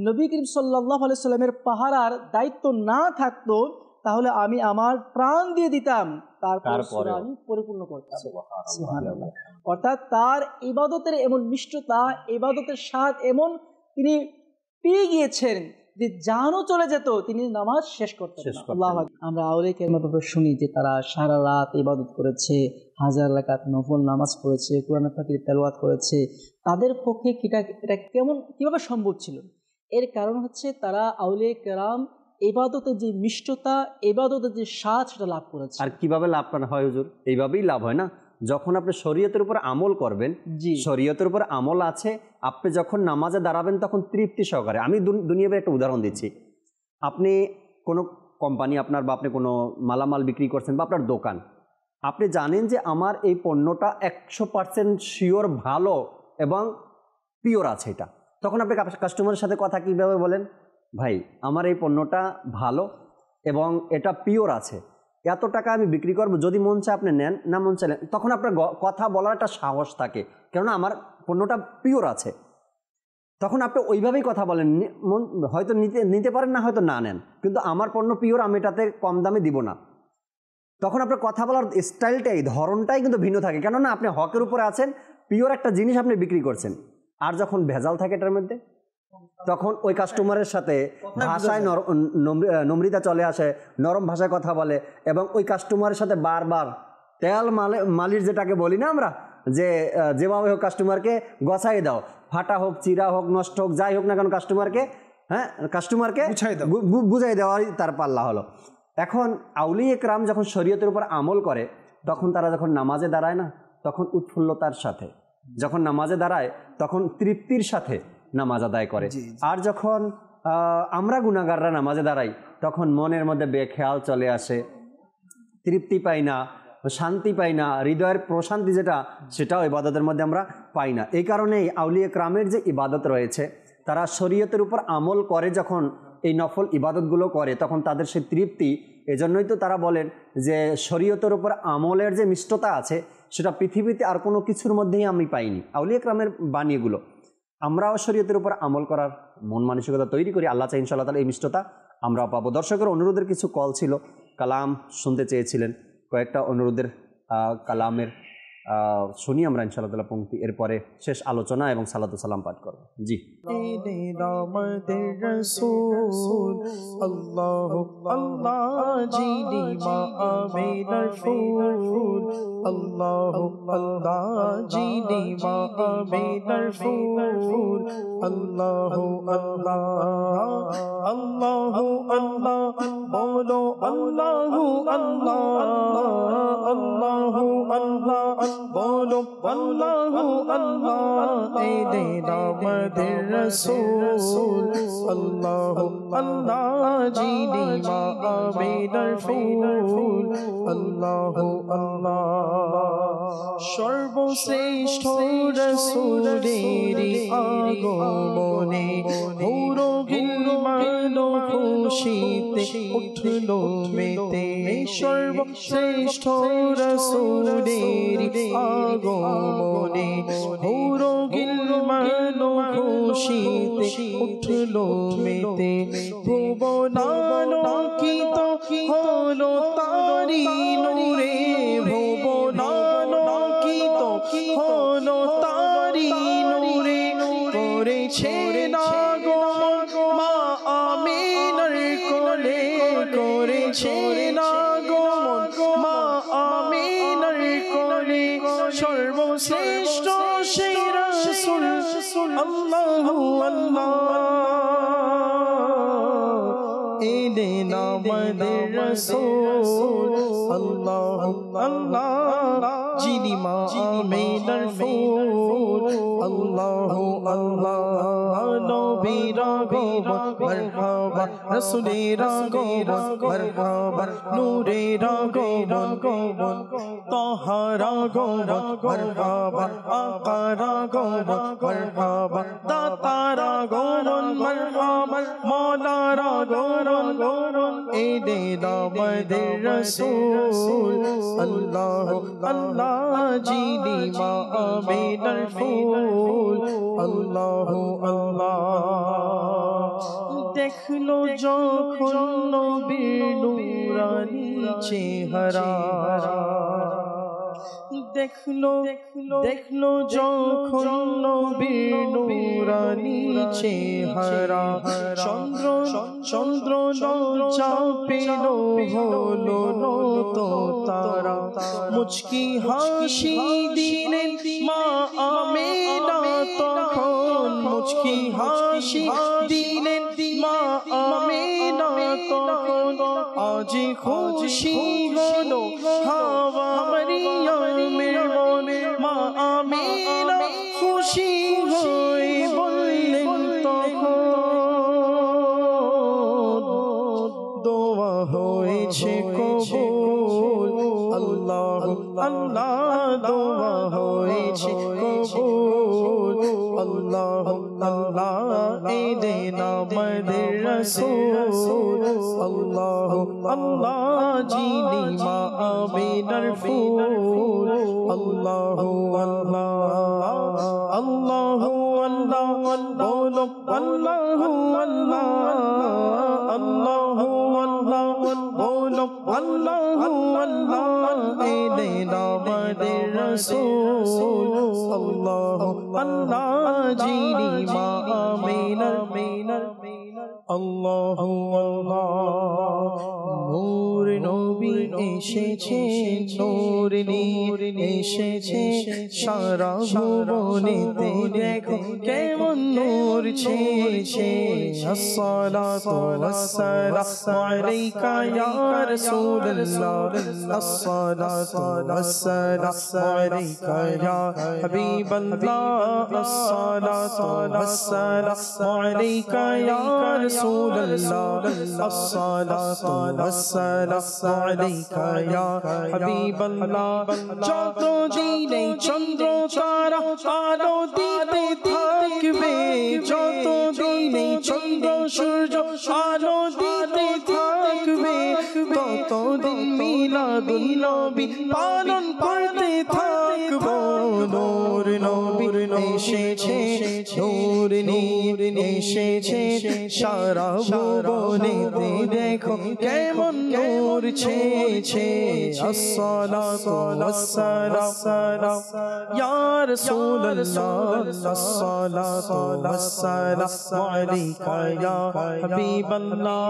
নবী করিম সাল্লাল্লাহু আলাইহি সাল্লামের পাহারার দায়িত্ব না থাকতো তাহলে আমি আমার প্রাণ দিয়ে দিতাম, তারপর সূরা আমি পরিপূর্ণ করতাম। সুবহানাল্লাহ। অর্থাৎ তার ইবাদতের এমন নিষ্ঠতা, ইবাদতের স্বাদ এমন তিনি পেয়ে গিয়েছেন যে জানও চলে যেত, তিনি নামাজ শেষ করতেন। আমরা আউলিয়া কেরামের ব্যাপারে শুনি যে তারা সারা রাত ইবাদত করেছে, হাজার রাকাত নফল নামাজ পড়েছে, কোরআন পাকের তেলাওয়াত করেছে। তাদের পক্ষে এটা কিভাবে সম্ভব ছিল? এর কারণ হচ্ছে তারা আউলিয়া কেরাম ইবাদতের যে মিষ্টতা, ইবাদতের যে স্বাদ, সেটা লাভ করেছে। আর কিভাবে লাভ হয় হুজুর? এইভাবেই লাভ হয় না? যখন আপনি শরীয়তের উপর আমল করবেন, শরীয়তের উপর আমল আছে, আপনি যখন নামাজে দাঁড়াবেন তখন তৃপ্তি সহকারে। আমি দুনিয়াতে একটা উদাহরণ দিচ্ছি। আপনি কোনো কোম্পানি আপনার, বা আপনি কোনো মালামাল বিক্রি করছেন, বা আপনার দোকান, আপনি জানেন যে আমার এই পণ্যটা 100% শিওর ভালো এবং পিওর আছে এটা, তখন আপনি কাস্টমারের সাথে কথা কীভাবে বলেন, ভাই আমার এই পণ্যটা ভালো এবং এটা পিওর আছে, এত টাকা আমি বিক্রি করবো, যদি মন চায় আপনি নেন, না মন চাইলেন। তখন আপনার কথা বলার একটা সাহস থাকে, কেননা আমার পণ্যটা পিওর আছে। তখন আপনি ওইভাবেই কথা বলেন, হয়তো নিতে পারেন, না হয়তো না নেন, কিন্তু আমার পণ্য পিওর, আমি এটাতে কম দামে দিব না। তখন আপনার কথা বলার স্টাইলটাই, ধরনটাই কিন্তু ভিন্ন থাকে, কেননা আপনি হকের উপরে আছেন, পিওর একটা জিনিস আপনি বিক্রি করছেন। আর যখন ভেজাল থাকে এটার মধ্যে, তখন ওই কাস্টমারের সাথে ভাষায় নম্রিতা চলে আসে, নরম ভাষায় কথা বলে, এবং ওই কাস্টমারের সাথে বারবার তেল মালির যেটাকে বলি না আমরা, যে যেভাবে হোক কাস্টমারকে গছাই দাও, ফাটা হোক, চিরা হোক, নষ্ট হোক, যাই হোক না কেন কাস্টমারকে বুঝাই দেওয়াই তার পাল্লা হলো। এখন আউলিয়া কেরাম যখন শরীয়তের উপর আমল করে, তখন তারা যখন নামাজে দাঁড়ায় না, তখন উৎফুল্লতার সাথে, যখন নামাজে দাঁড়ায় তখন তৃপ্তির সাথে নামাজ আদায় করে। আর যখন আমরা গুনাহগাররা নামাজে দাঁড়াই, তখন মনের মধ্যে বেখেয়াল চলে আসে, তৃপ্তি পাই না, শান্তি পাই না, হৃদয়ের প্রশান্তি সেটাও ইবাদতের মধ্যে আমরা পাই না। এই কারণেই আউলিয়া কেরামের যে ইবাদত রয়েছে, তারা শরীয়তের উপর আমল করে যখন এই নফল ইবাদতগুলো করে, তখন তাদের সেই তৃপ্তি, এজন্যই তো তারা বলেন যে শরীয়তের উপর আমলের যে মিষ্টতা আছে, সেটা পৃথিবীতে আর কোনো কিছুর মধ্যেই আমি পাইনি। আউলিয়া কেরামের বাণীগুলো আমরাও শরীয়তের উপর আমল করার মন মানসিকতা তৈরি করি, আল্লাহ চাই ইনশাআল্লাহ তাআলা এই মিষ্টতা আমরাও পাবো। দর্শকের অনুরোধের কিছু কল ছিল, কালাম শুনতে চেয়েছিলেন, কয়েকটা অনুরোধের কালামের শুনি আমরা ইনশাআল্লাহ তাআলা পংক্তি, এরপরে শেষ আলোচনা এবং সালাতু সালাম পাঠ করব। জি। আল্লাহু আল্লাহ জিনি মা আমিনার ফুল, আল্লাহু আল্লাহ জিনি মা আমিনার ফুল, আল্লাহু আল্লাহ আল্লাহু আল্লাহ বলো, আল্লাহু আল্লাহ আল্লাহু আল্লাহ বলো, আল্লাহু আল্লাহ এই আমাদের রাসূল, আল্লাহু আল্লাহ জিনি মা আমিনার ফুল, আল্লাহু আল্লাহ সর্বশ্রেষ্ঠ রাসূলের আগমনে পুরো গিলমান খুশিতে উঠলো মেতে, সর্বশ্রেষ্ঠ রাসূলের আগমনে পুরো গিলমান খুশিতে উঠলো মেতে, ভুবনালোকিত হলো তারি নূরে, ভুবনালোকিত হলো তারি নূরে, করেছে আগমন মা আমিনার কোলে, করেছে আগমন মা আমিনার কোলে, সর্বশ্রেষ্ঠ সেই রাসূল আল্লাহু আল্লাহ এলেন আমাদের রাসূল, আল্লাহু আল্লাহ যিনি মা আমিনার ফুল, আল্লাহু আল্লাহ নবীর আগমন মারহাবা, রাসূলের আগমন মারহাবা, নূরের আগমন, তাহার আগমন মারহাবা, আকার আগমন মারহাবা, দাতার আগমন মারহাবা, মাওলার আগমন এলেন আমাদের রাসূল, আল্লাহু আল্লাহ যিনি মা আমিনার ফুল, আল্লাহু আল্লাহ দেখলো যখন নবীর নূরানী চেহারা, দেখলো যখন নবীর নূরানী চেহারা, চন্দ্র লজ্জা পেল হলো নত তারা, মুচকি হাসি দিলেন মা আমিনা তখন, মুচকি হাসি দিলেন মা আমিনা তখন, আজ খুশি হলো হাওয়া মারিয়ামের মনে, মা আমিনা খুশি হয়ে বললেন তখন, দোয়া হয়েছে কবুল, আল্লাহু আল্লাহ দোয়া হয়েছে কবুল, আল্লাহু আল্লাহ এলেন আমাদের রাসূল, আল্লাহু আল্লাহ যিনি মা আমিনার ফুল, আল্লাহু আল্লাহ আল্লাহু আল্লাহ বলো, আল্লাহু আল্লাহ আল্লাহু আল্লাহ বলো, আল্লাহু আল্লাহ এলেন আমাদের রাসূল আল্লাহ আল্লাহ যিনি মা আমিনার আল্লাহ আল্লাহ নূর নবী এসেছে নূর নূর এসেছে সারা ভুবনেতে দেখো কেমন নূর ছেয়েছে আসসালাতু ওয়াসসালামু আলাইকা ইয়া রাসূলুল্লাহ আসসালাতু ওয়াসসালামু আলাইকা ইয়া হাবিবাল্লাহ আসসালাতু ওয়াসসালামু আলাইকা ইয়া রাসূলুল্লাহ আসসালাতু ওয়াসসালামু আলাইকা ইয়া হাবিবাল্লাহ যত দিনে চন্দ্র তারা আলো দিতে থাকবে যত দিনে চন্দ্র সূর্য আলো দিতে থাকবে ততদিন মিলাদুন নবী পালন করতে থাকবো নূর নবী এসেছে নূর নূর এসেছে সারা ভুবনেতে দেখো কেমন নূর ছেয়েছে আসসালাতু ওয়াসসালাম ইয়া রাসূলুল্লাহ আসসালাতু ওয়াসসালামু আলাইকা ইয়া হাবিবাল্লাহ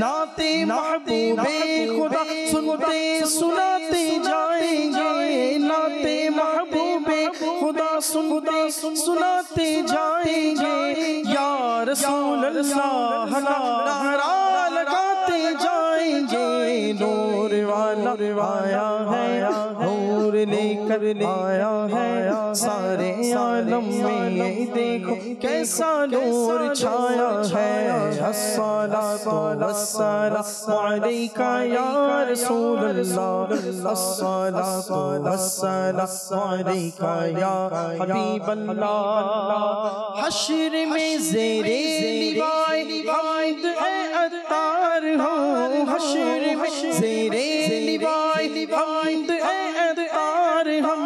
নাতে महबूबे खुदा सुनते सुनाते जाएंगे नाते महबूबे खुदा सुनते सुनाते जाएंगे या रसूल अल्लाह नारा लगाते जाएंगे नूर वाला आया है नूर लेकर आया है सारे आलम में ये देखो कैसा नूर छाया है अस्सलातु वस्सलामु अलैका या रसूलल्लाह अस्सलातु वस्सलामु अलैका या हबीबल्लाह हश्र में ज़ेरे लिवाए हम्द है अत्तार हो हश्र में ज़ेरे लिवाए हम्द है अत्तार हम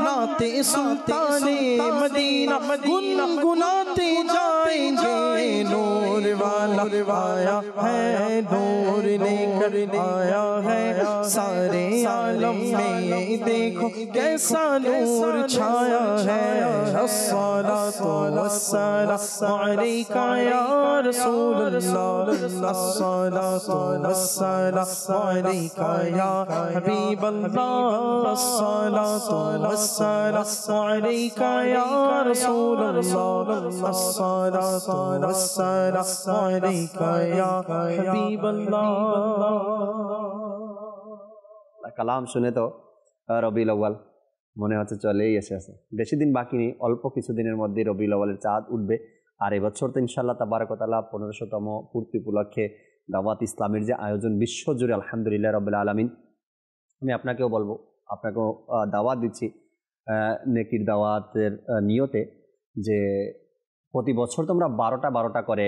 नाते सुल्ताने मदीना गुनगुनाते जाएंगे नूर वाला आया है नूर लेकर आया है सारे आलम में ये देखो कैसा नूर छाया है अस्सलातु वस्सलामु अलैका या रसूलल्लाह अस्सलातु वस्सलामु अलैका या हबीबल्लाह अस्सलातु वस्सलामु अलैका या रसूलल्लाह अस्सलातु वस्सलामु अलैका या हबीबल्लाह কালাম শুনে তো রবিউল আউয়াল মনে হচ্ছে চলেই এসেছে বেশি দিন বাকি নেই অল্প কিছু দিনের মধ্যে রবিউল আউয়ালের চাঁদ উঠবে আর এবছর তো ইনশাআল্লাহ তাবারক ওয়া তাআলা 1500তম পূর্তি উপলক্ষে দাওয়াত ইসলামের যে আয়োজন বিশ্বজুড়ে আলহামদুলিল্লাহ রাব্বিল আলামিন আমি আপনাকেও বলবো আপনাকেও দাওয়াত দিচ্ছি নেকির দাওয়াতের নিয়তে যে প্রতি বছর তো আমরা 12টা করে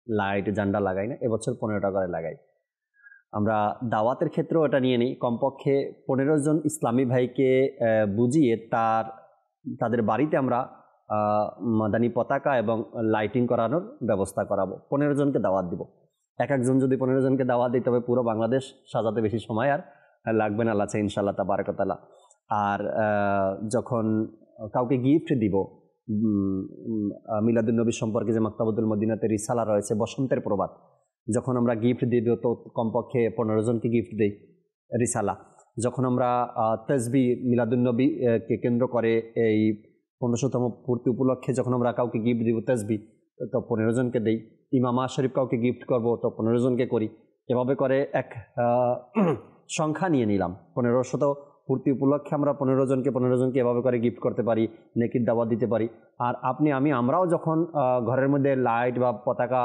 লাইট ঝান্ডা লাগাই না এবছর 15টা করে লাগাই আমরা দাওয়াতের ক্ষেত্রেও এটা নিয়ে নিই কমপক্ষে 15 জন ইসলামী ভাইকে বুঝিয়ে তাদের বাড়িতে আমরা মাদানী পতাকা এবং লাইটিং করানোর ব্যবস্থা করাবো 15 জনকে দাওয়াত দিব এক একজন যদি 15 জনকে দাওয়াত দিই তবে পুরো বাংলাদেশ সাজাতে বেশি সময় আর লাগবে না আল্লাহ চাই ইনশাআল্লাহ তাবারক ওয়া তাআলা আর যখন কাউকে গিফট দিব মিলাদুন নবী সম্পর্কে যে মাকতাবুল মদিনাতে রিসালা রয়েছে বসন্তের প্রবাদ যখন আমরা গিফট দিব তো কমপক্ষে 15 জনকে গিফট দেই রিসালা যখন আমরা তাসবিহ মিলাদুন নবীকে কেন্দ্র করে এই 1500তম পূর্তি উপলক্ষে যখন আমরা কাউকে গিফট দিব তাসবিহ তো 15 জনকে দেই ইমামা শরীফ কাউকে গিফট করব তো 15 জনকে করি এভাবে করে এক সংখ্যা নিয়ে নিলাম 1500 পূর্তি উপলক্ষে আমরা 15 জনকে এভাবে করে গিফট করতে পারি নেকির দাওয়াত দিতে পারি আর আপনি আমরাও যখন ঘরের মধ্যে লাইট বা পতাকা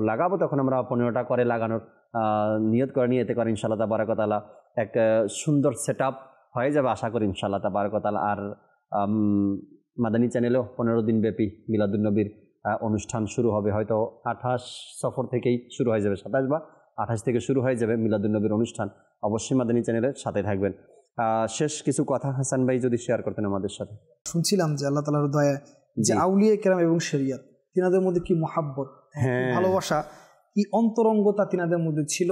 লাগাবো তখন আমরা 15টা করে লাগানোর নিয়ত করে নিয়ে এতে করে ইনশাআল্লাহ তাবারক ওয়া তাআলা এক সুন্দর সেটআপ হয়ে যাবে আশা করি ইনশাআল্লাহ তাবারক ওয়া তাআলা আর মাদানী চ্যানেলেও 15 দিন ব্যাপী মিলাদুন নবীর অনুষ্ঠান শুরু হবে হয়তো 28 সফর থেকেই শুরু হয়ে যাবে 27 বা 28 থেকে শুরু হয়ে যাবে মিলাদুন নবীর অনুষ্ঠান অবশ্যই মাদানী চ্যানেলের সাথে থাকবেন শেষ কিছু কথা হাসান ভাই যদি শেয়ার করতেন আমাদের সাথে শুনছিলাম যে আল্লাহ তাআলার দয়া যে আউলিয়া কেরাম এবং শরিয়ত তিনাদের মধ্যে কি মহাব্বত ভালোবাসা কি অন্তরঙ্গতা তিনাদের মধ্যে ছিল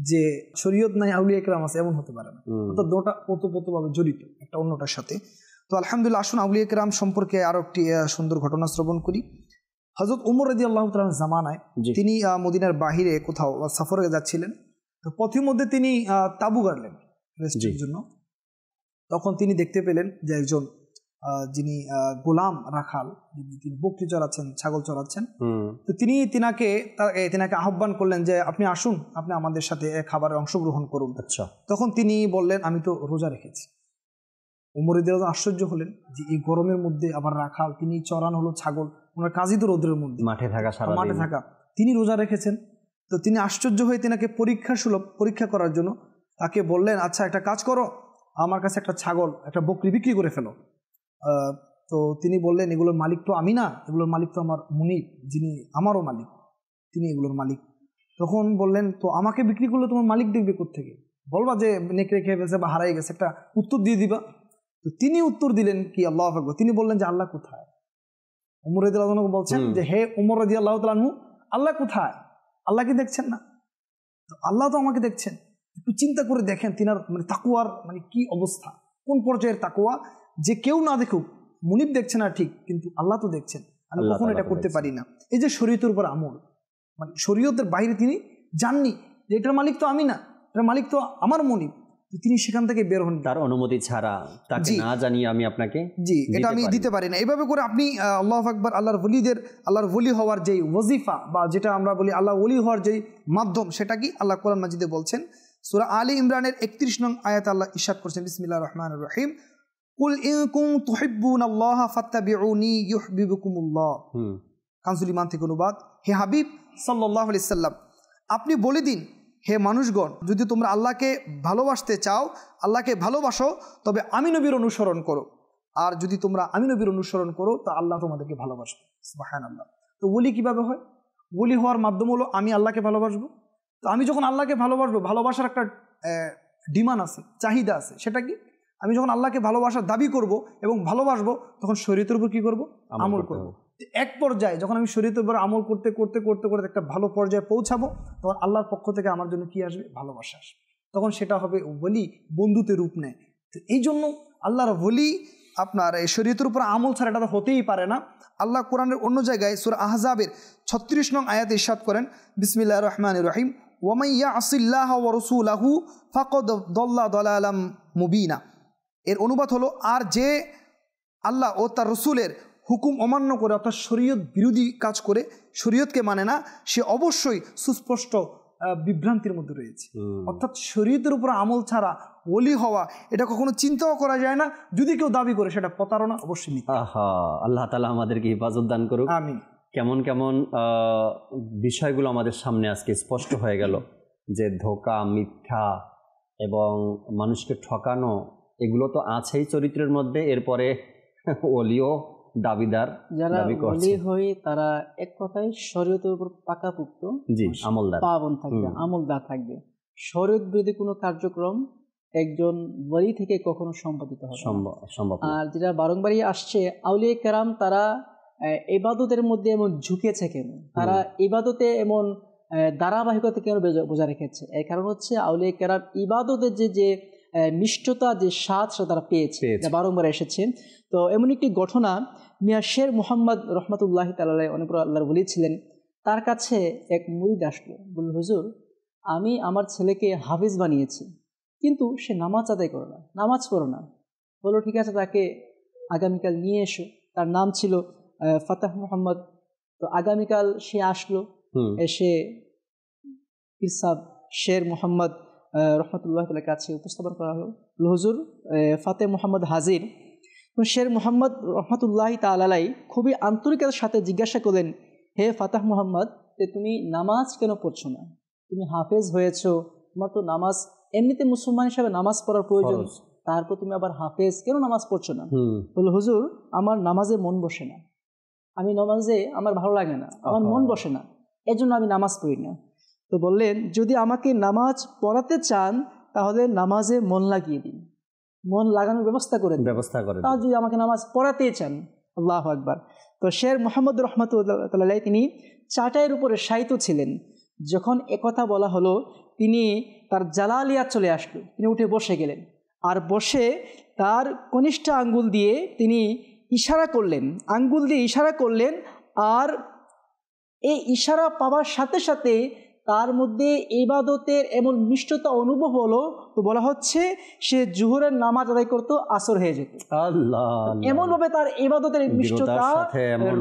যে শরীয়ত নাই আউলিয়া কেরাম আছে এমন হতে পারে না, অর্থাৎ দুটো ওতপ্রোতভাবে জড়িত একটা অন্যটার সাথে। তো আলহামদুলিল্লাহ, আসুন আউলিয়া কেরাম সম্পর্কে আরো একটি সুন্দর ঘটনা শ্রবণ করি। হযরত ওমর রাদিয়াল্লাহু তাআলার জামানায় তিনি মদিনার বাহিরে কোথাও সফরে যাচ্ছিলেন, তো পথের মধ্যে তিনি তাবু গাড়লেন রেস্টের জন্য। তখন তিনি দেখতে পেলেন যে একজন যিনি গোলাম রাখাল, তিনি বকরি চড়াচ্ছেন, ছাগল চড়াচ্ছেন। তো তিনি তিনাকে আহ্বান করলেন যে আপনি আসুন, আপনি আমাদের সাথে খাবারে অংশগ্রহণ করুন। আচ্ছা। তখন তিনি বললেন আমি তো রোজা রেখেছি। ওমর রাদিয়াল্লাহু আশ্চর্য হলেন যে এই গরমের মধ্যে আবার রাখাল, তিনি চড়ান হলো ছাগল, ওনার কাজই তো রোদের মধ্যে মাঠে থাকা, তিনি রোজা রেখেছেন। তো তিনি আশ্চর্য হয়ে তিনাকে পরীক্ষা করার জন্য তাকে বললেন আচ্ছা একটা কাজ করো, আমার কাছে একটা ছাগল, একটা বকরি বিক্রি করে ফেলো। তো তিনি বললেন এগুলোর মালিক তো আমি না, এগুলোর মালিক তো আমার মুনিব, যিনি আমারও মালিক, তিনি এগুলোর মালিক। তখন বললেন তো আমাকে বিক্রি করলে তোমার মালিক দেখবে কোত্থেকে? বলবা যে নেকড়ে খেয়ে ফেলছে বা হারাই গেছে, একটা উত্তর দিয়ে দিবা। তো তিনি উত্তর দিলেন কি, আল্লাহু আকবার, তিনি বললেন যে আল্লাহ কোথায়? ওমর রাদিয়াল্লাহু আনহু বলছেন যে হে ওমর রাদিয়াল্লাহু তাআলা আনহু, আল্লাহ কোথায়? আল্লাহ কি দেখছেন না? তো আল্লাহ তো আমাকে দেখছেন। একটু চিন্তা করে দেখেন তিনার তাকওয়ার কি অবস্থা, কোন পর্যায়ের তাকওয়া, যে কেউ না দেখুক, মুনিব দেখছে না ঠিক, কিন্তু আল্লাহ তো দেখছেন, আমি কখনো এটা করতে পারি না। এই যে শরীয়তের উপর আমল, শরীয়তের বাইরে তিনি জাননি যে এটার মালিক তো আমি না, এটার মালিক তো আমার মুনিব, তিনি সেখান থেকে বের হন তার অনুমতি ছাড়া, তাকে না জানিয়ে আমি আপনাকে এটা আমি দিতে পারি না। এইভাবে করে আপনি আল্লাহু আকবার, আল্লাহর ওলি হওয়ার যেই ওয়াজিফা বা যেটা আমরা বলি আল্লাহ ওলি হওয়ার যেই মাধ্যম, সেটা কি আল্লাহ কোরআন মাজিদে বলছেন। সূরা আলী ইমরানের 31 নং আয়াত আল্লাহ ইরশাদ করছেন, বিসমিল্লাহির রহমানির রহিম, কুল ইন কুনতুম তুহিব্বুনাল্লাহা ফাত্তাবিউনি ইউহিব্বুকুমুল্লাহ। কানজুল ঈমান থেকে অনুবাদ, হে হাবিব সাল্লাল্লাহু আলাইহি সাল্লাম, আপনি বলে দিন হে মানুষগণ, যদি তোমরা আল্লাহকে ভালোবাসতে চাও, আল্লাহকে ভালোবাসো, তবে আমি নবীর অনুসরণ করো, আর যদি তোমরা আমি নবীর অনুসরণ করো তা আল্লাহ তোমাদেরকে ভালোবাসবে। সুবহানাল্লাহ। তো ওলি কিভাবে হয়? ওলি হওয়ার মাধ্যম হলো আমি আল্লাহকে ভালোবাসবো। তো আমি যখন আল্লাহকে ভালোবাসবো, ভালোবাসার একটা ডিমান্ড আছে, চাহিদা আছে, সেটা কি? আমি যখন আল্লাহকে ভালোবাসার দাবি করব এবং ভালোবাসবো, তখন শরীয়তের উপর কি করব? আমল করব। এক পর্যায়ে যখন আমি শরীয়তের উপর আমল করতে করতে করতে করতে একটা ভালো পর্যায়ে পৌঁছাবো, তখন আল্লাহর পক্ষ থেকে আমার জন্য কি আসবে? ভালোবাসা আসবে। তখন সেটা হবে ওলি, বন্ধুত্বের রূপ নেয়। তো এই জন্য আল্লাহর ওলি আপনার এই শরীয়তের উপর আমল ছাড়া এটা তো হতেই পারে না। আল্লাহ কোরআনের অন্য জায়গায় সূরা আহজাবের 36 নং আয়াতে ইরশাদ করেন, বিসমিল্লাহির রহমানির রহিম, ওয়ামান ইয়াসিল্লাহা ওয়া রাসূলাহু ফাকাদ দাল্লা দালালাম মুবিনা। এর অনুবাদ হলো, আর যে আল্লাহ ও তার রসুলের হুকুম অমান্য করে, অর্থাৎ শরীয়ত বিরোধী কাজ করে, শরীয়তকে মানে না, সে অবশ্যই সুস্পষ্ট বিভ্রান্তির মধ্যে রয়েছে। অর্থাৎ শরীয়তের উপর আমল ছাড়া ওলি হওয়া, এটা কখনো চিন্তাও করা যায় না। যদি কেউ দাবি করে, সেটা প্রতারণা, অবশ্যই মিথ্যা। আল্লাহ তাআলা আমাদেরকে হেফাজত দান করুক। আমিন। কেমন কেমন বিষয়গুলো আমাদের সামনে আজকে স্পষ্ট হয়ে গেল, যে ধোঁকা, মিথ্যা এবং মানুষকে ঠকানো, এগুলো তো আছেই চরিত্রের মধ্যে। এরপরে ওলিও দাবিদার, যারা ওলি হয় তারা এক কথায় শরীয়তের উপর পাকাপোক্ত, আমলদার, পাবন থাকবে, আমলদার থাকবে। শরীয়ত বিরোধী কোনো কার্যক্রম একজন ওলি থেকে কখনো সম্পাদিত হবে সম্ভব। আর যেটা বারংবারই আসছে, আউলিয়া কেরাম তারা ইবাদতের মধ্যে এমন ঝুঁকেছে কেন, তারা ইবাদতে এমন ধারাবাহিকতা কেন বজায় রেখেছে? এর কারণ হচ্ছে আউলিয়া কেরাম ইবাদতের যে মিষ্টতা, যে স্বাদ, সেটা তারা পেয়েছে, যা বারংবার এসেছে। তো এমন একটি ঘটনা, মিয়া শের মুহাম্মদ রহমতুল্লাহি তাআলা অনেক বড় আল্লাহর ওলি ছিলেন, তার কাছে এক মুরিদ আসলো, বলল, হুজুর, আমি আমার ছেলেকে হাফিজ বানিয়েছি, কিন্তু সে নামাজ আদায় করে না, নামাজ পড়ে না। বললো ঠিক আছে, তাকে আগামীকাল নিয়ে এসো। তার নাম ছিল ফাতাহ মুহাম্মদ। তো আগামীকাল সে আসলো, এসে পীর সাহেব শের মুহাম্মদ রহমতুল্লাহ তাআলার কাছে উপস্থাপন করা হলো, হুজুর ফাতেহ মুহাম্মদ হাজির। শের মুহাম্মদ রহমতুল্লাহ তাআলা খুবই আন্তরিকতার সাথে জিজ্ঞাসা করলেন, হে ফাতাহ মুহাম্মদ, তুমি নামাজ কেন পড়ছো না? তুমি হাফেজ হয়েছো, তোমার তো নামাজ এমনিতে মুসলমান হিসাবে নামাজ পড়ার প্রয়োজন, তারপর তুমি আবার হাফেজ, কেন নামাজ পড়ছো না? বললো, হুজুর, আমার নামাজে মন বসে না, আমি নামাজে আমার ভালো লাগে না, আমার মন বসে না, এজন্য আমি নামাজ পড়ি না। তো বললেন, যদি আমাকে নামাজ পড়াতে চান, তাহলে নামাজে মন লাগিয়ে দিন, মন লাগানোর ব্যবস্থা করে তা যদি আমাকে নামাজ পড়াতে চান। আল্লাহু আকবার। তো শের মুহাম্মদ রহমতুল্লাহ তিনি চাটাইয়ের উপরে শায়িত ছিলেন। যখন একথা বলা হলো, তিনি তার জালালিয়া চলে আসলো, তিনি উঠে বসে গেলেন। আর বসে তার কনিষ্ঠ আঙ্গুল দিয়ে তিনি ইশারা করলেন, আঙ্গুল দিয়ে ইশারা করলেন। আর এই ইশারা পাওয়ার সাথে সাথে তার মধ্যে ইবাদতের এমন মিষ্টতা অনুভব হলো, তো বলা হচ্ছে সে জোহরের নামাজ আদায় করতো, আসর হয়ে যেত। এমনভাবে তার ইবাদতের মিষ্টতা,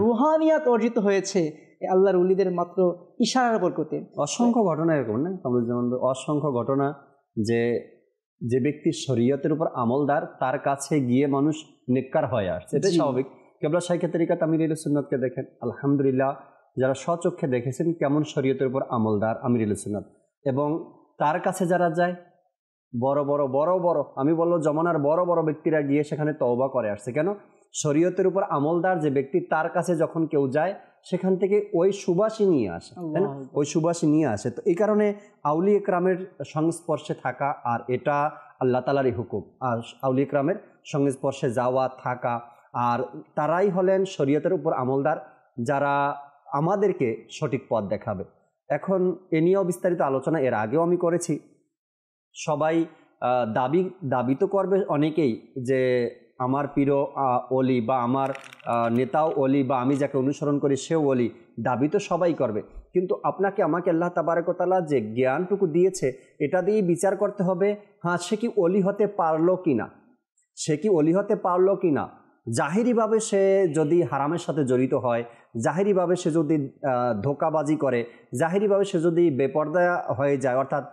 রুহানিয়াত অর্জিত হয়েছে আল্লাহর ওলিদের মাত্র ইশারার বরকতে। অসংখ্য ঘটনা এরকম না, যেমন অসংখ্য ঘটনা যে ব্যক্তি শরীয়তের উপর আমলদার তার কাছে গিয়ে মানুষ নেককার হয়ে আসছে, এটাই স্বাভাবিক। কেবলা শাইখে তরিকাত আমির আহলে সুন্নাতকে দেখেন, আলহামদুলিল্লাহ যারা স্বচক্ষে দেখেছেন কেমন শরীয়তের উপর আমলদার আমির আহলে সুন্নাত, এবং তার কাছে যারা যায় বড় বড় আমি বলবো জমানার বড় বড় ব্যক্তিরা গিয়ে সেখানে তওবা করে আসছে। কেন? শরীয়তের উপর আমলদার যে ব্যক্তি তার কাছে যখন কেউ যায় সেখান থেকে ওই সুবাসী নিয়ে আসে, তাই না? ওই সুবাসী নিয়ে আসে। তো এই কারণে আউলিয়া ইকরামের সংস্পর্শে থাকা, আর এটা আল্লাহ তাআলারই হুকুম, আর আউলিয়া ইকরামের সংস্পর্শে যাওয়া থাকা, আর তারাই হলেন শরীয়তের উপর আমলদার যারা আমাদেরকে সঠিক পথ দেখাবে। এখন এ নিয়েও বিস্তারিত আলোচনা এর আগেও আমি করেছি। সবাই দাবি তো করবে অনেকেই যে আমার প্রিয় ওলি বা আমার নেতাও ওলি বা আমি যাকে অনুসরণ করি সেও ওলি, দাবি তো সবাই করবে। কিন্তু আপনাকে আমাকে আল্লাহ তাবারক ওয়া তাআলা যে জ্ঞানটুকু দিয়েছে এটা দিয়েই বিচার করতে হবে, হ্যাঁ সে কি ওলি হতে পারলো কি না, জাহিরিভাবে সে যদি হারামের সাথে জড়িত হয়, জাহিরিভাবে সে যদি ধোঁকাবাজি করে, জাহিরিভাবে সে যদি বেপর্দা হয়ে যায়, অর্থাৎ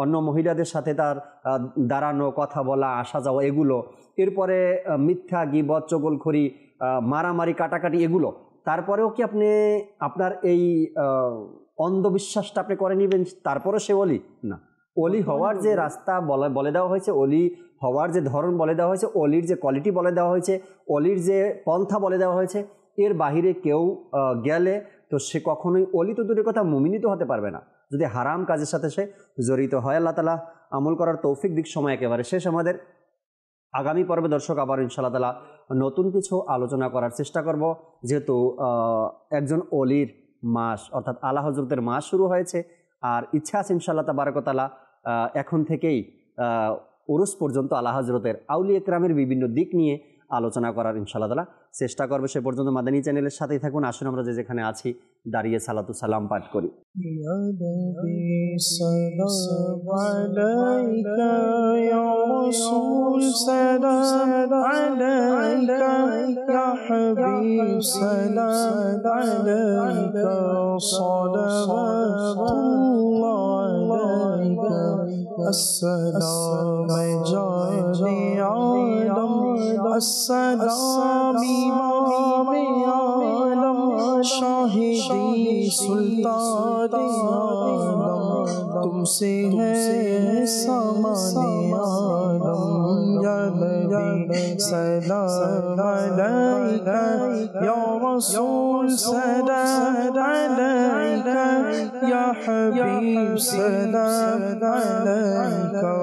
অন্য মহিলাদের সাথে তার দাঁড়ানো, কথা বলা, আসা যাওয়া এগুলো, এরপরে মিথ্যা, গীবত, চগলখড়ি, মারামারি, কাটাকাটি এগুলো, তারপরেও কি আপনি আপনার এই অন্ধবিশ্বাসটা আপনি করে নেবেন তারপরে সে ওলি? না। ওলি হওয়ার যে রাস্তা বলে দেওয়া হয়েছে, ওলি হওয়ার যে ধরন বলে দেওয়া হয়েছে, অলির যে কোয়ালিটি বলে দেওয়া হয়েছে, অলির যে পন্থা বলে দেওয়া হয়েছে, এর বাহিরে কেউ গেলে তো সে কখনোই অলি তো দূরের কথা মুমিনই তো হতে পারবে না, যদি হারাম কাজের সাথে সে জড়িত হয়। আল্লাহ তাআলা আমল করার তৌফিক দিক। সময় একেবারে শেষ আমাদের। আগামী পর্বে দর্শক আবার ইনশাআল্লাহ তাআলা নতুন কিছু আলোচনা করার চেষ্টা করব, যেহেতু একজন অলির মাস অর্থাৎ আলা হযরতের মাস শুরু হয়েছে, আর ইচ্ছা আছে ইনশাআল্লাহ তাবারক ওয়া তাআলা এখন থেকেই উরুস পর্যন্ত আলা হযরতের আউলিয়া ইকরামের বিভিন্ন দিক নিয়ে আলোচনা করার ইনশাআল্লাহ তাআলা চেষ্টা করবে। সে পর্যন্ত মাদানী চ্যানেলের সাথেই থাকুন। আসুন আমরা যেখানে আছি দাঁড়িয়ে সালাতু সালাম পাঠ করি। السلام جان عالم السلام امام عالم شاہدی سلطان عالم تم سے ہے سامان عالم یا نبی سلام علیکہ یا رسول سلام علیکہ یا حبیب سلام علیکہ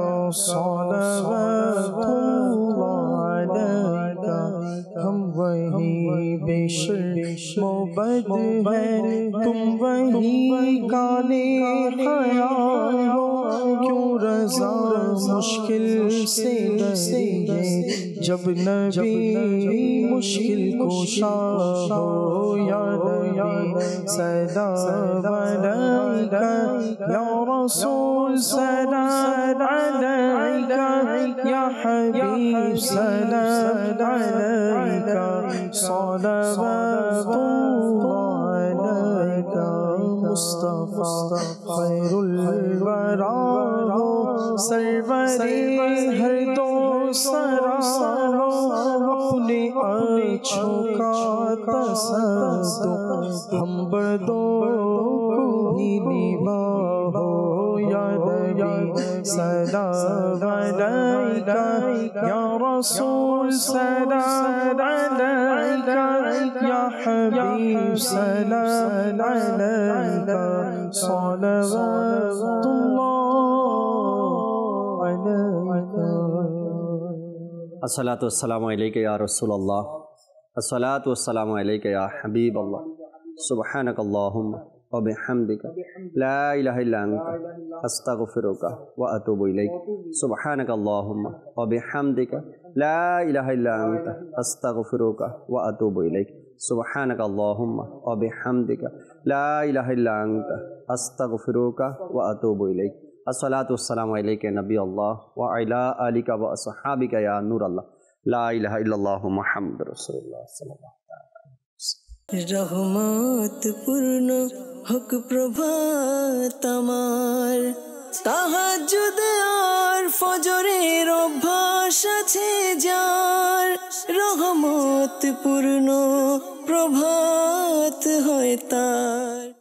صلوات اللہ علیکہ ہم وہی بشر موبد ہیں تم وہی کانے حیا ہو کیوں رضا مشکل سے ڈریے جب نبی مشکل کشا ہو یا نبی سلام علیکہ یا رسول سلام علیکہ یا حبیب سلام علیکہ صلوات اللہ علیکہ مصطفیٰ خیر الورا ہو سرور ہر دو سرا ہو اپنے اچھوں کا تصدق ہم بردوں کو ہی نباہ ہو یا نبی سلام علیکہ یا رسول سلام علیکہ یا حبیب سلام علیکہ صلوات اللہ علیکہ الصلاۃ والسلام علیکہ یا رسول اللہ، الصلاۃ والسلام علیکہ یا حبیب اللہ، سبحانک اللہم ওয়া বিহামদিকা লা ইলাহা ইল্লা আনতা আস্তাগফিরুকা ওয়া আতুবু ইলাইক সুবহানাকা আল্লাহুম্মা ওয়া বিহামদিকা লা ইলাহা ইল্লা আনতা আস্তাগফিরুকা ওয়া আতুবু ইলাইক সুবহানাকা আল্লাহুম্মা ওয়া বিহামদিকা লা ইলাহা ইল্লা আনতা আস্তাগফিরুকা ওয়া আতুবু ইলাইক আসসালাতু ওয়াসসালামু আলাইকা নবী আল্লাহ ওয়া আলা আলিকা ওয়া আসহাবিকা ইয়া নূর আল্লাহ লা ইলাহা ইল্লাল্লাহু মুহাম্মাদুর রাসূলুল্লাহ সাল্লাল্লাহু রহমত পূর্ণ হোক প্রভাত আমার তাহাজ্জুদ আর ফজরের অভ্যাস আছে যার রহমত পূর্ণ প্রভাত হয় তার।